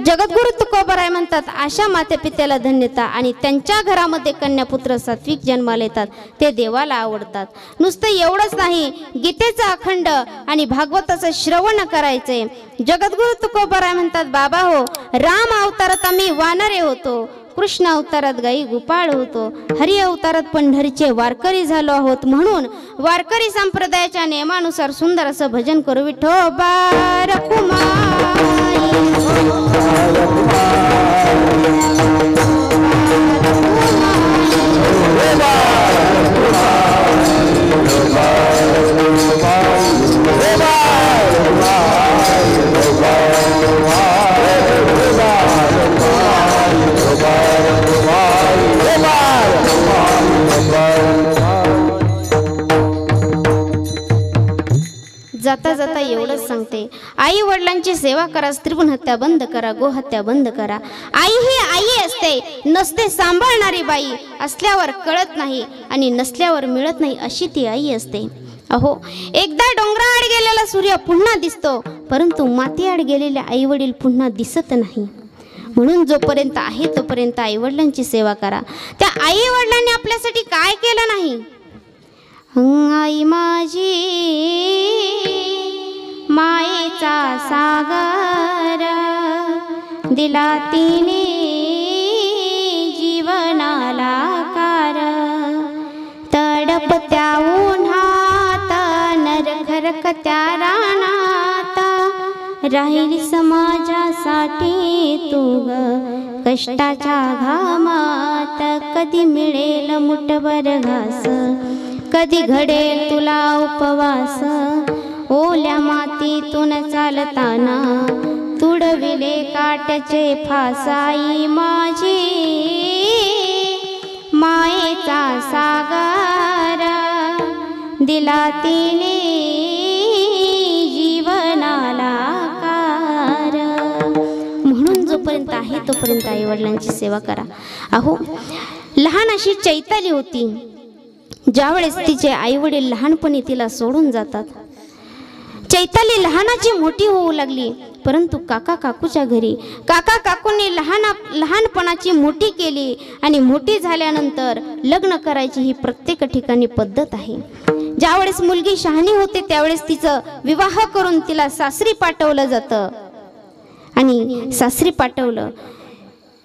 जगद्गुरु तुकोबाराय म्हणतात, अशा माते पित्याला धन्यता आणि त्यांच्या घरामध्ये कन्यापुत्र सात्विक जन्माला येतात, ते देवाला आवडतात. नुसतं एवढंच नाही, गीतेचा अखंड आणि भागवताचं श्रवण करायचंय. जगद्गुरु तुकोबाराय म्हणतात, बाबा हो, राम अवतारात आम्ही वानरे होतो, कृष्ण अवतारात गाई गोपाळ होतो, हरी अवतारात पंढरीचे वारकरी झालो आहोत, म्हणून वारकरी संप्रदायाच्या नियमानुसार सुंदर असं भजन करू. विठोबा रखुमाई जाता जाता एवढंच सांगते, आई वडिलांची सेवा करा, स्त्रीगुण हत्या बंद करा, गोहत्या बंद करा. आई ही आई असते, नसते सांभाळणारी बाई, असल्यावर कळत नाही आणि नसल्यावर मिळत नाही, अशी ती आई असते. अहो, एकदा डोंगराआड गेलेला सूर्य पुन्हा दिसतो, परंतु मातीआड गेलेले आई वडील पुन्हा दिसत नाही. म्हणून जोपर्यंत आहे तोपर्यंत आई वडिलांची सेवा करा. त्या आई वडिलांनी आपल्यासाठी काय केलं नाही? आई माझी मायेचा सागर, दिला तिने जीवनाला कार, तडपत्या उन्हात नरखरकत्या रानात, राहिली समाजासाठी तू ग कष्टाच्या घामात कधी मिळेल मुठभर घास, कधी घडेल तुला उपवास, ओल्या मातीतून चालताना तुडविले काट्याचे फासाई माझी मायेचा सागर दिला तिने जीवनाला कार. म्हणून जोपर्यंत आहे तोपर्यंत आई वडिलांची सेवा करा. अहो, लहान अशी चैताली होती. ज्यावेळेस तिचे आई वडील लहानपणी तिला सोडून जातात, चैताली लहानाची मोठी होऊ लागली. परंतु काका काकूच्या घरी काका काकूंनी लहानपणाची मोठी केली आणि मोठी झाल्यानंतर लग्न करायची ही प्रत्येक ठिकाणी पद्धत आहे. ज्यावेळेस मुलगी शहाणी होते त्यावेळेस तिचं विवाह करून तिला सासरी पाठवलं जातं. आणि सासरी पाठवलं,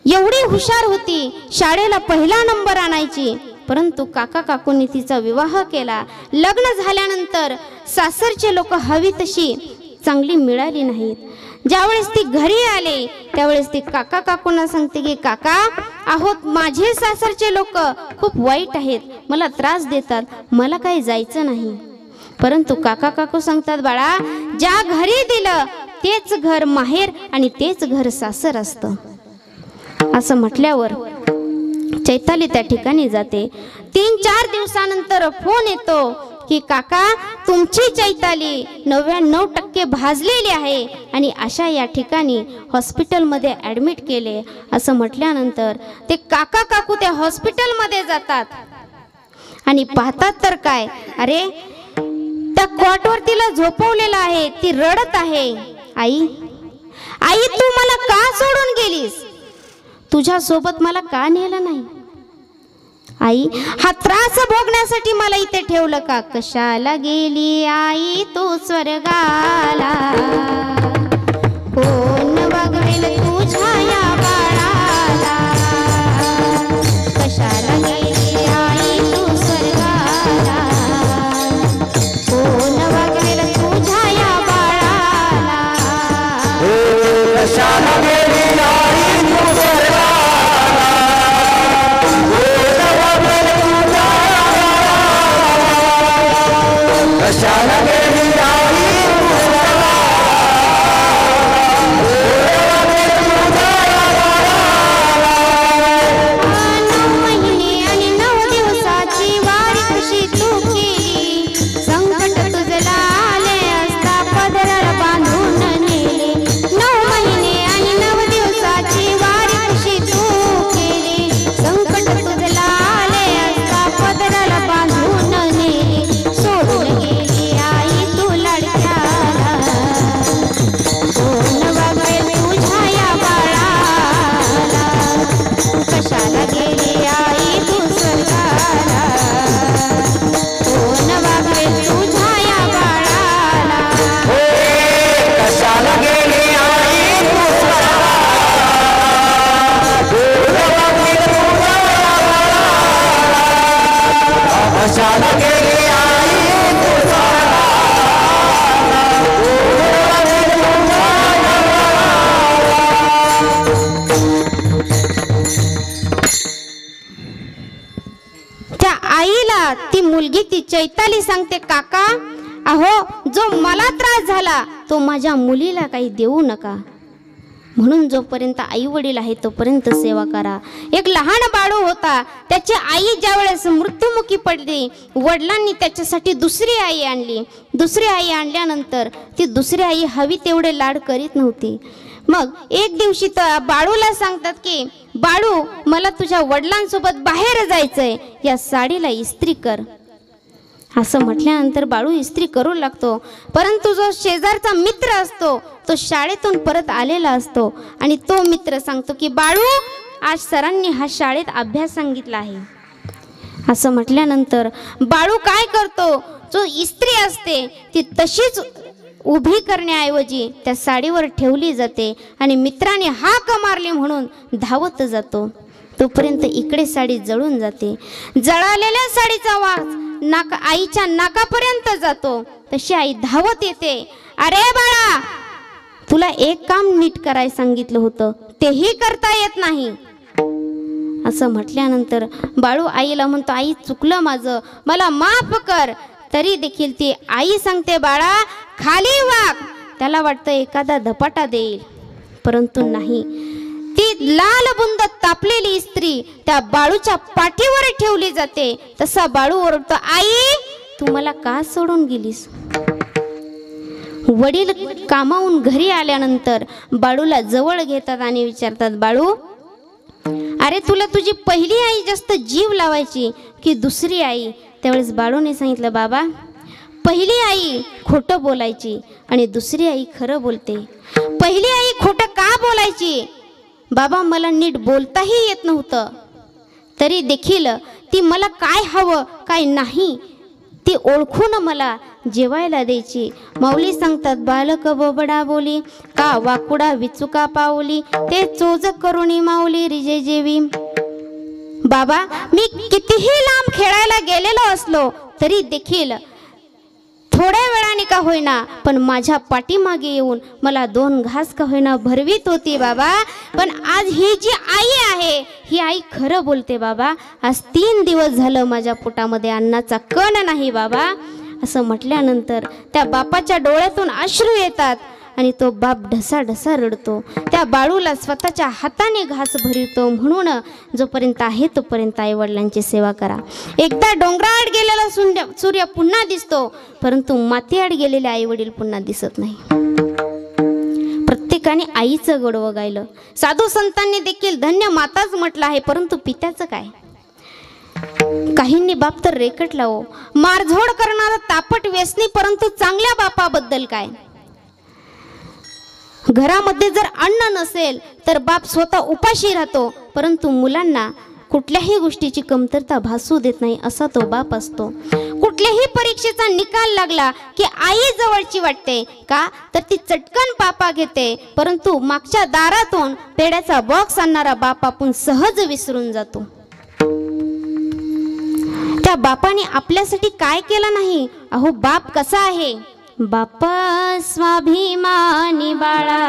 एवढी हुशार होती, शाळेला पहिला नंबर आणायची. परंतु काका काकूंनी तिचा विवाह केला. लग्न झाल्यानंतर सासरचे लोक हवी तशी चांगली मिळाली नाहीत. ज्यावेळेस ती घरी आले त्यावेळेस ती काका काकूंना सांगते की काका, आहोत माझे सासरचे लोक खूप वाईट आहेत, मला त्रास देतात, मला काही जायचं नाही. परंतु काका काकू सांगतात, बाळा, ज्या घरी दिलं तेच घर माहेर आणि तेच घर सासर असतं. असं म्हटल्यावर चैताली त्या ठिकाणी जाते. 3-4 दिवसानंतर फोन येतो की काका, तुमची चैताली 99% भाजलेली आहे आणि अशा या ठिकाणी हॉस्पिटलमध्ये ॲडमिट केले. असं म्हटल्यानंतर ते काका काकू त्या हॉस्पिटलमध्ये जातात आणि पाहतात तर काय, अरे त्या कॉटवर तिला झोपवलेलं आहे, ती रडत आहे. आई, आई, तू मला का सोडून गेलीस? तुझ्या सोबत मला का नेलं नाही? आई, हा त्रास भोगण्यासाठी मला इथे ठेवलं का? कशाला गेली आई तू स्वर्गाला, कोण वागवेल तुझ्या या बाळाला? कशाला गेली आई तू स्वर्गाला, कोण वागवेल तुझ्या या बाळाला? कशाला गेली आई तू स्वर्गाला, कशाला गेली आई तू स्वर्गाला, 9 महिने आणि 9 दिवसाची वारी कशी तू केली, संकट तुझला आले असता पदराला बांधून नेले. 9 महिने आणि 9 दिवसाची वारी कशी तू केली, संकट तुझला आले असता पदराला बांधून नेले. सोडून गेली आई तू लडक्याला, कोण वागवेल तुझ्या या बाळाला? कशाला गेली आई तू स्वर्गाला, कोण वागवेल तुझ्या या बाळाला? कशाला गेली आई तू स्वर्गाला, कशाला गेली आई तू स्वर्गाला. त्या आईला ती मुलगी ती चैताली सांगते, काका, अहो, जो मला त्रास झाला तो माझ्या मुलीला काही देऊ नका. म्हणून जोपर्यंत आई वडील आहे तोपर्यंत सेवा करा. एक लहान बाळू होता, त्याची आई ज्यावेळेस मृत्युमुखी पडली, वडिलांनी त्याच्यासाठी दुसरी आई आणली. दुसरी आई आणल्यानंतर ती दुसरी आई हवी तेवढे लाड करीत नव्हती. मग एक दिवशी तर बाळूला सांगतात की, बाळू, मला तुझ्या वडिलांसोबत बाहेर जायचंय, या साडीला इस्त्री कर. असं म्हटल्यानंतर बाळू इस्त्री करू लागतो. परंतु जो शेजारचा मित्र असतो तो शाळेतून परत आलेला असतो आणि तो मित्र सांगतो की, बाळू, आज सरांनी हा शाळेत अभ्यास सांगितला आहे. असं म्हटल्यानंतर बाळू काय करतो, जो इस्त्री असते ती तशीच उभी करण्याऐवजी त्या साडीवर ठेवली जाते आणि मित्राने हाक मारली म्हणून धावत जातो. तोपर्यंत इकडे साडी जळून जाते. जळालेल्या साडीचा वास आईच्या नाकापर्यंत जातो. तशी आई धावत येते, अरे बाळा, तुला एक काम नीट करायला सांगितलं होतं, तेही करता येत नाही. असं म्हटल्यानंतर बाळू आईला म्हणतो, आई चुकलं माझं, मला माफ कर. तरी देखील ती आई सांगते, बाळा खाली वाग. त्याला वाटतं एखादा धपाटा देईल, परंतु नाही. ती लाल बुंद तापलेली स्त्री त्या बाळूच्या पाठीवर ठेवली जाते. तसा बाळू ओरडतो, आई तू मला का सोडून गेलीस? वडील कामावून घरी आल्यानंतर बाळूला जवळ घेतात आणि विचारतात, बाळू अरे तुला तुझी पहिली आई जास्त जीव लावायची की दुसरी आई? त्यावेळेस बाळूने सांगितलं, बाबा पहिली आई खोटं बोलायची आणि दुसरी आई खरं बोलते. पहिली आई खोटं का बोलायची? बाबा मला नीट बोलताही येत नव्हतं, तरी देखील ती मला काय हवं काय नाही ती ओळखून मला जेवायला द्यायची. माऊली सांगतात, बालक बोबडा बोली का वाकुडा विचुका पावली, ते चोज करुणी माऊली रिजे जेवी. बाबा मी कितीही लांब खेळायला गेलेलो असलो तरी देखील थोड्या वेळाने का होईना पण माझ्या पाठीमागे येऊन मला 2 घास का होईना भरवीत होती बाबा. पण आज ही जी आई आहे ही आई खरं बोलते बाबा. आज 3 दिवस झालं माझ्या पोटामध्ये अन्नाचा कण नाही बाबा. असं म्हटल्यानंतर त्या बापाच्या डोळ्यातून अश्रू येतात आणि तो बाप ढसाढसा रडतो. त्या बाळूला स्वतःच्या हाताने घास भरवतो. म्हणून जोपर्यंत आहे तोपर्यंत आई वडिलांची सेवा करा. एकदा डोंगराआड गेलेला सूर्य पुन्हा दिसतो, परंतु मातीआड गेलेले आई वडील पुन्हा दिसत नाही. प्रत्येकाने आईचं गोडवं गायलं. साधू संतांनी देखील धन्य माताच म्हटलं आहे, परंतु पित्याचं काय? काहींनी बाप तर रेकटला हो. मारझोड करणारा तापट व्यसनी, परंतु चांगल्या बापाबद्दल काय? घरामध्ये जर अन्न नसेल तर बाप स्वतः उपाशी राहतो, परंतु मुलांना कुठल्याही गोष्टीची कमतरता भासू देत नाही असा तो बाप असतो. कुठल्याही परीक्षेचा निकाल लागला की आई जवळची वाटते का, तर ती चटकन पापा घेते, परंतु मागच्या दारातून पेड्याचा बॉक्स आणणारा बाप आपण सहज विसरून जातो. त्या बापाने आपल्यासाठी काय केलं नाही? अहो बाप कसा आहे? बाप स्वाभिमानी बाळा,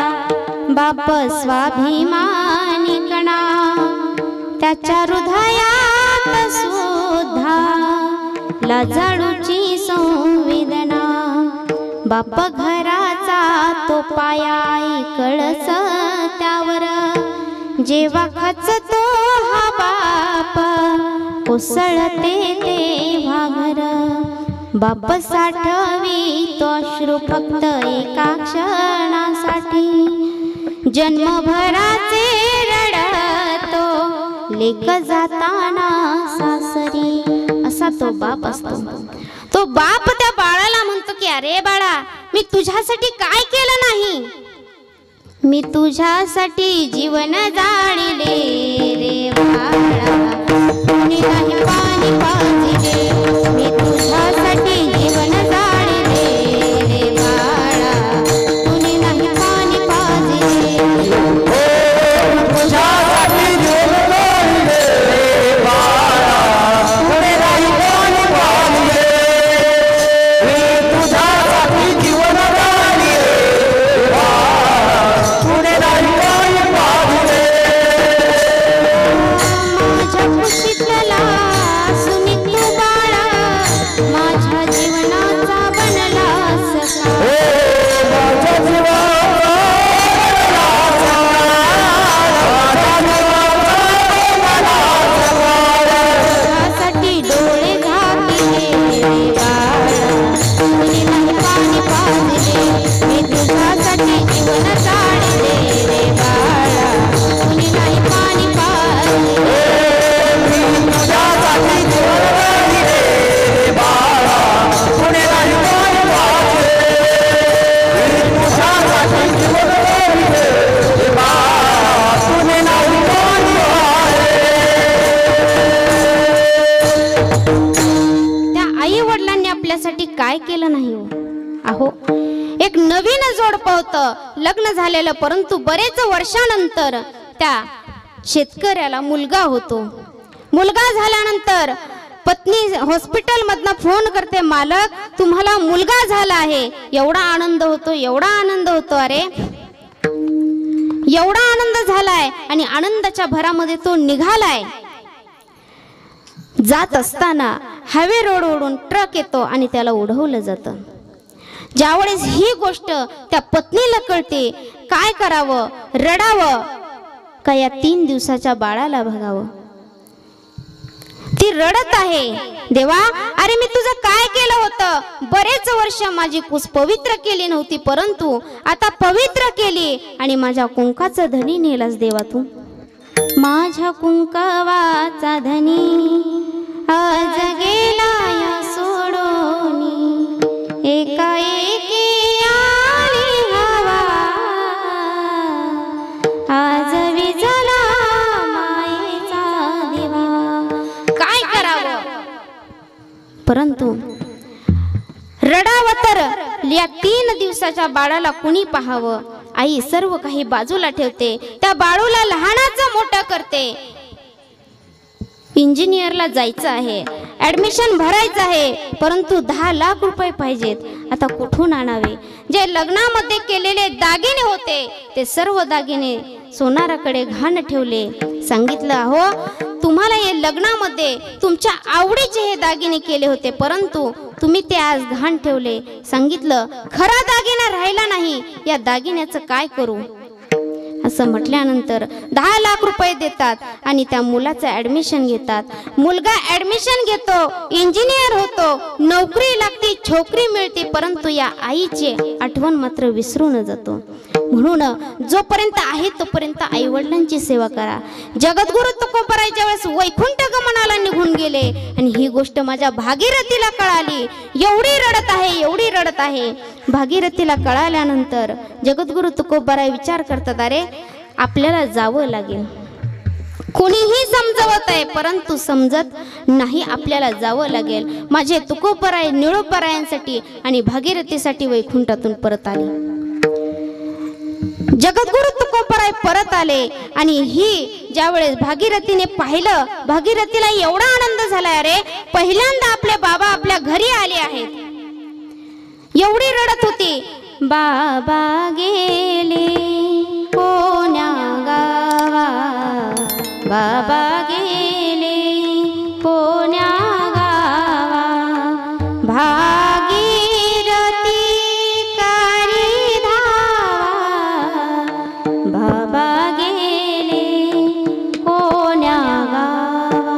बाप स्वाभिमानी कणा, त्याच्या हृदयात सुद्धा लाजाळूची संवेदना. बाप घराचा तो पायाई कळस त्यावर, जेव्हा खचतो हा बाप कोसळते तेव्हा घर. बाप साठवी तो अश्रू फक्त एका क्षणासाठी, जन्मभराचे रडतो लेक जाताना सासरी. असा तो बाप असतो. तो बाप त्या बाळाला म्हणतो की अरे बाळा मी तुझ्यासाठी काय केलं नाही? मी तुझ्यासाठी जीवन जाळले रे बाळा, कुणी नाही पाणी पाजले. मी तुझ्यासाठी जीवन जाळले रे बाळा, कुणी नाही पाणी पाजले. तुझ्यासाठी जीवन जाळले रे बाळा, कुणी नाही पाणी पाजले. मी तुझ्यासाठी जीवन जाळले रे बाळा, कुणी नाही पाणी पाजले. माझ्या कुशीतला सुनी तू बाळा, माझ्या जीवनाचा बनलास का. माझ्या जीवनाचा तुझ्यासाठी डोळे झाकले रे बाळा, कुणी नाही पाणी पाजले. मी तुझ्यासाठी जीवन जाळले रे बाळा, कुणी नाही पाणी पाजले. त्या आई वडिलांनी आपल्यासाठी काय केलं नाही हो? अहो एक नवीन जोडपं होतं, लग्न झालेलं, परंतु बरेच वर्षानंतर त्या शेतकऱ्याला मुलगा होतो. मुलगा झाल्यानंतर पत्नी हॉस्पिटल मधनं फोन करते, मालक तुम्हाला मुलगा झाला आहे. एवढा आनंद होतो, एवढा आनंद होतो. अरे एवढा आनंद झालाय आणि आनंदाच्या भरामध्ये तो निघालाय. जात असताना हायवे रोड ओढून ट्रक येतो आणि त्याला उडवलं जातं. ज्यावेळेस ही गोष्ट त्या पत्नीला कळते, काय करावं, रडावं का या 3 दिवसाच्या बाळाला बघावं. ती रडत आहे, देवा अरे मी तुझं काय केलं होतं. बरेच वर्ष माझी कुस पवित्र केली नव्हती, परंतु आता पवित्र केली आणि माझ्या कुंकाचा धनी नेलास देवा तू. माझ्या कुंकवाचा धनी आज गेला या सोडून, एकाएकी आली हवा, आज विझला मायेचा दिवा. काय करावं, परंतु रडावं तर या 3 दिवसाच्या बाळाला कुणी पाहावं. आई सर्व काही बाजूला ठेवते, त्या बाळूला लहानाचं मोठं करते. इंजिनियरला जायचं आहे, ऍडमिशन भरायचं आहे, परंतु 10 लाख रुपये पाहिजेत. आता कुठून आणावे. जे लग्नामध्ये केलेले दागिने होते ते सर्व दागिने सोनाराकडे घाण ठेवले. सांगितलं, अहो तुम्हाला हे लग्नामध्ये तुमच्या आवडीचे हे दागिने केले होते, परंतु तुम्ही ते आज घाण ठेवले. सांगितलं, खरा दागिना राहिला नाही, या दागिन्याचं काय करू. असं म्हटल्यानंतर 10 लाख रुपये देतात आणि त्या मुलाचं ऍडमिशन घेतात. मुलगा ऍडमिशन घेतो, इंजिनियर होतो, नोकरी लागते, छोकरी मिळते, परंतु या आईची आठवण मात्र विसरून जातो. म्हणून जोपर्यंत आहे तोपर्यंत आई वडिलांची सेवा करा. जगद्गुरु तुकोबराच्या वेळेस वैकुंठ गमनाला निघून गेले आणि ही गोष्ट माझ्या भागीरथीला कळाली. एवढी रडत आहे, एवढी रडत आहे. भागीरथीला कळाल्यानंतर जगद्गुरु तुकोबराय विचार करतात, अरे आपल्याला जावं लागेल. कोणीही समजवत आहे, परंतु समजत नाही, आपल्याला जावं लागेल. माझे तुकोबराय निळोबरायांसाठी आणि भागीरथीसाठी वैकुंठातून परत आले. जगद्गुरु तुकोबराय परत आले आणि ही ज्यावेळेस भागीरथीने पाहिलं, भागीरथीला एवढा आनंद झाला, अरे पहिल्यांदा आपले बाबा आपल्या घरी आले आहेत. एवढी रडत होती. बाबा गेले कोण्या गावा, बाबा गेले कोण्या गावा, भागीरथी कारी धावा, बाबा गेले कोण्या गावा.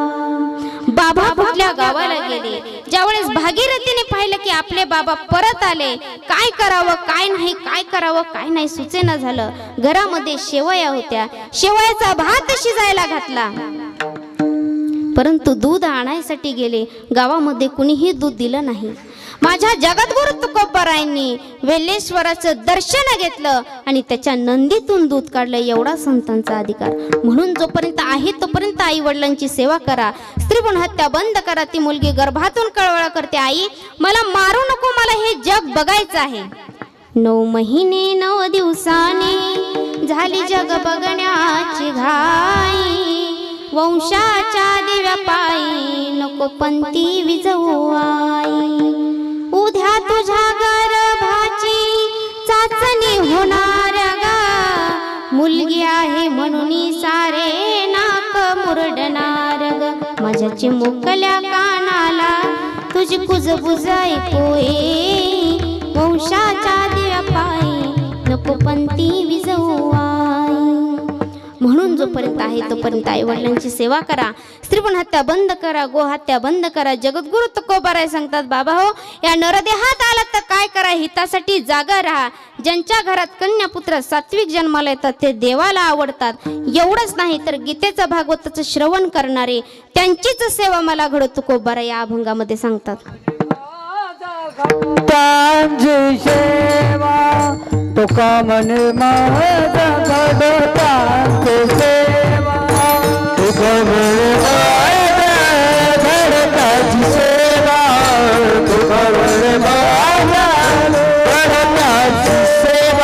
बाबा कुठल्या गावाला गेले. ज्यावेळेस भागीरथीने पाहिलं की आपले बाबा परत आले, काय करावं काय नाही, काय करावं काय नाही सुचेना झालं. घरामध्ये शेवया होत्या, शेवयाचा भात शिजायला घातला, परंतु दूध आणायसाठी गेले. गावामध्ये कुणीही दूध दिलं नाही. माझ्या जगद्गुरु तुकोबरायांनी वेल्लेश्वराचं दर्शन घेतलं आणि त्याच्या नंदीतून दूध काढलं. एवढा संतांचा अधिकार. म्हणून जोपर्यंत आहे तोपर्यंत आई वडिलांची सेवा करा. स्त्रीभ्रूण हत्या बंद करा. ती मुलगी गर्भातून कळवळा करते, आई मला मारू नको, मला हे जग बघायचं आहे. 9 महिने 9 दिवसाने झाली जग बघण्याची घाई, वंशाच्या दिव्या पायी नको पंथी विजवू आई. उद्या तुझ्या गर्भाची चाचणी होणार गा, मुलगी आहे म्हणून सारे नाक मुरडणार ग. माझ्या चिमुकल्या कानाला तुझी कुजबुज ऐकूये, वंशाच्या दिव्या पायी नको पंथी विजवू आई. म्हणून जोपर्यंत आहे तोपर्यंत आई वडिलांची सेवा करा. स्त्रीभ्रूण हत्या बंद करा, गोहत्या बंद करा. जगद्गुरु तुकोबराय सांगतात, बाबा हो या नरदेहात आलात तर काय करा, हितासाठी जागा राहा. ज्यांच्या घरात कन्या पुत्र सात्विक जन्माला येतात ते देवाला आवडतात. एवढंच नाही तर गीतेचं भागवताचं श्रवण करणारे त्यांचीच सेवा मला घडो तुकोबराय या अभंगामध्ये सांगतात. त्यांची सेवा तुका मन माझा घडो, त्यांची सेवा तुका मन माझा घडताची सेवा, तुका मन माझा घडताची सेवा,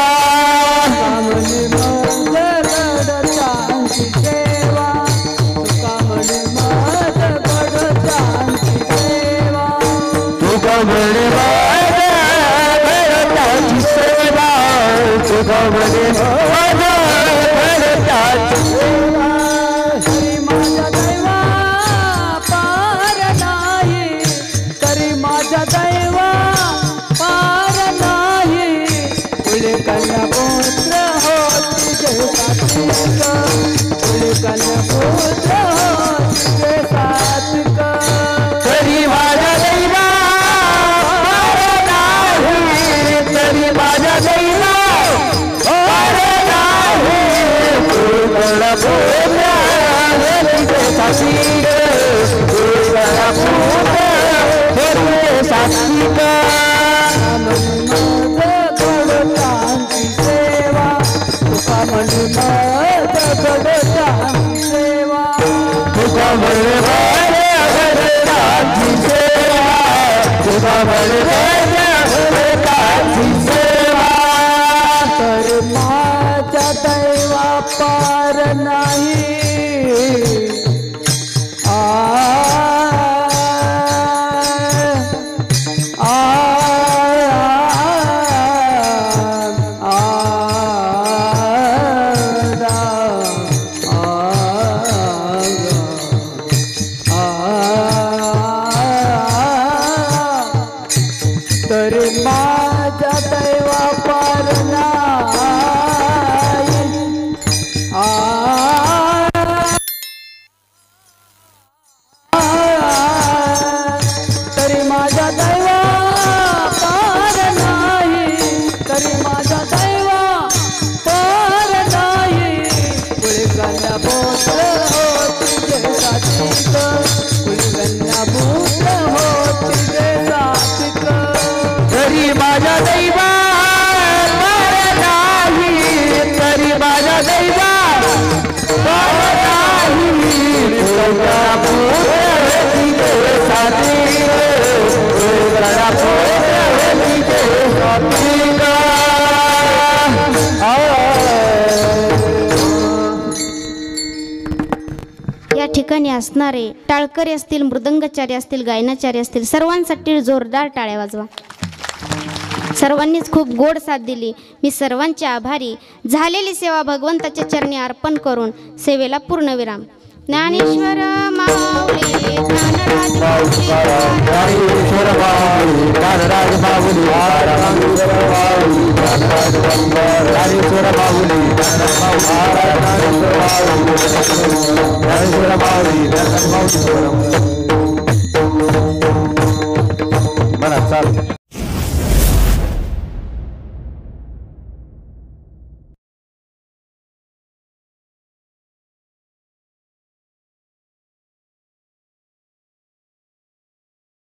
तुका मन माझा घडताची सेवा, तुका मन माझा घडताची सेवा, तुका मन माझा तर माझ्या दैवा पार नाही तरी माझ्या दैवा पार नाही तरी माझ्या दैवा पार नाही तरी माझ्या दैवा पार नाही कुळगण्या बोट होती जे साथिक कुळगण्या बोट होती जे साथिक तरी माझ्या दैवा पार नाही तरी माझ्या दैवा पार नाही कुळगण्या बोट होती जे साथिक कुळगण्या बोट होती जे साथिक या ठिकाणी असणारे टाळकरी असतील, मृदंगचारी असतील, गायनाचारी असतील, सर्वांसाठी जोरदार टाळ्या वाजवा. सर्वांनीच खूप गोड साथ दिली. मी सर्वांचे आभारी. झालेली सेवा भगवंताच्या चरणी अर्पण करून सेवेला पूर्णविराम. ज्ञानेश्वर माऊली ज्ञानराज माऊली ज्ञानेश्वर माऊली ज्ञानराज माऊली ज्ञानेश्वर माऊली ज्ञानेश्वर माऊली ज्ञानेश्वर माऊली म्हणा चाल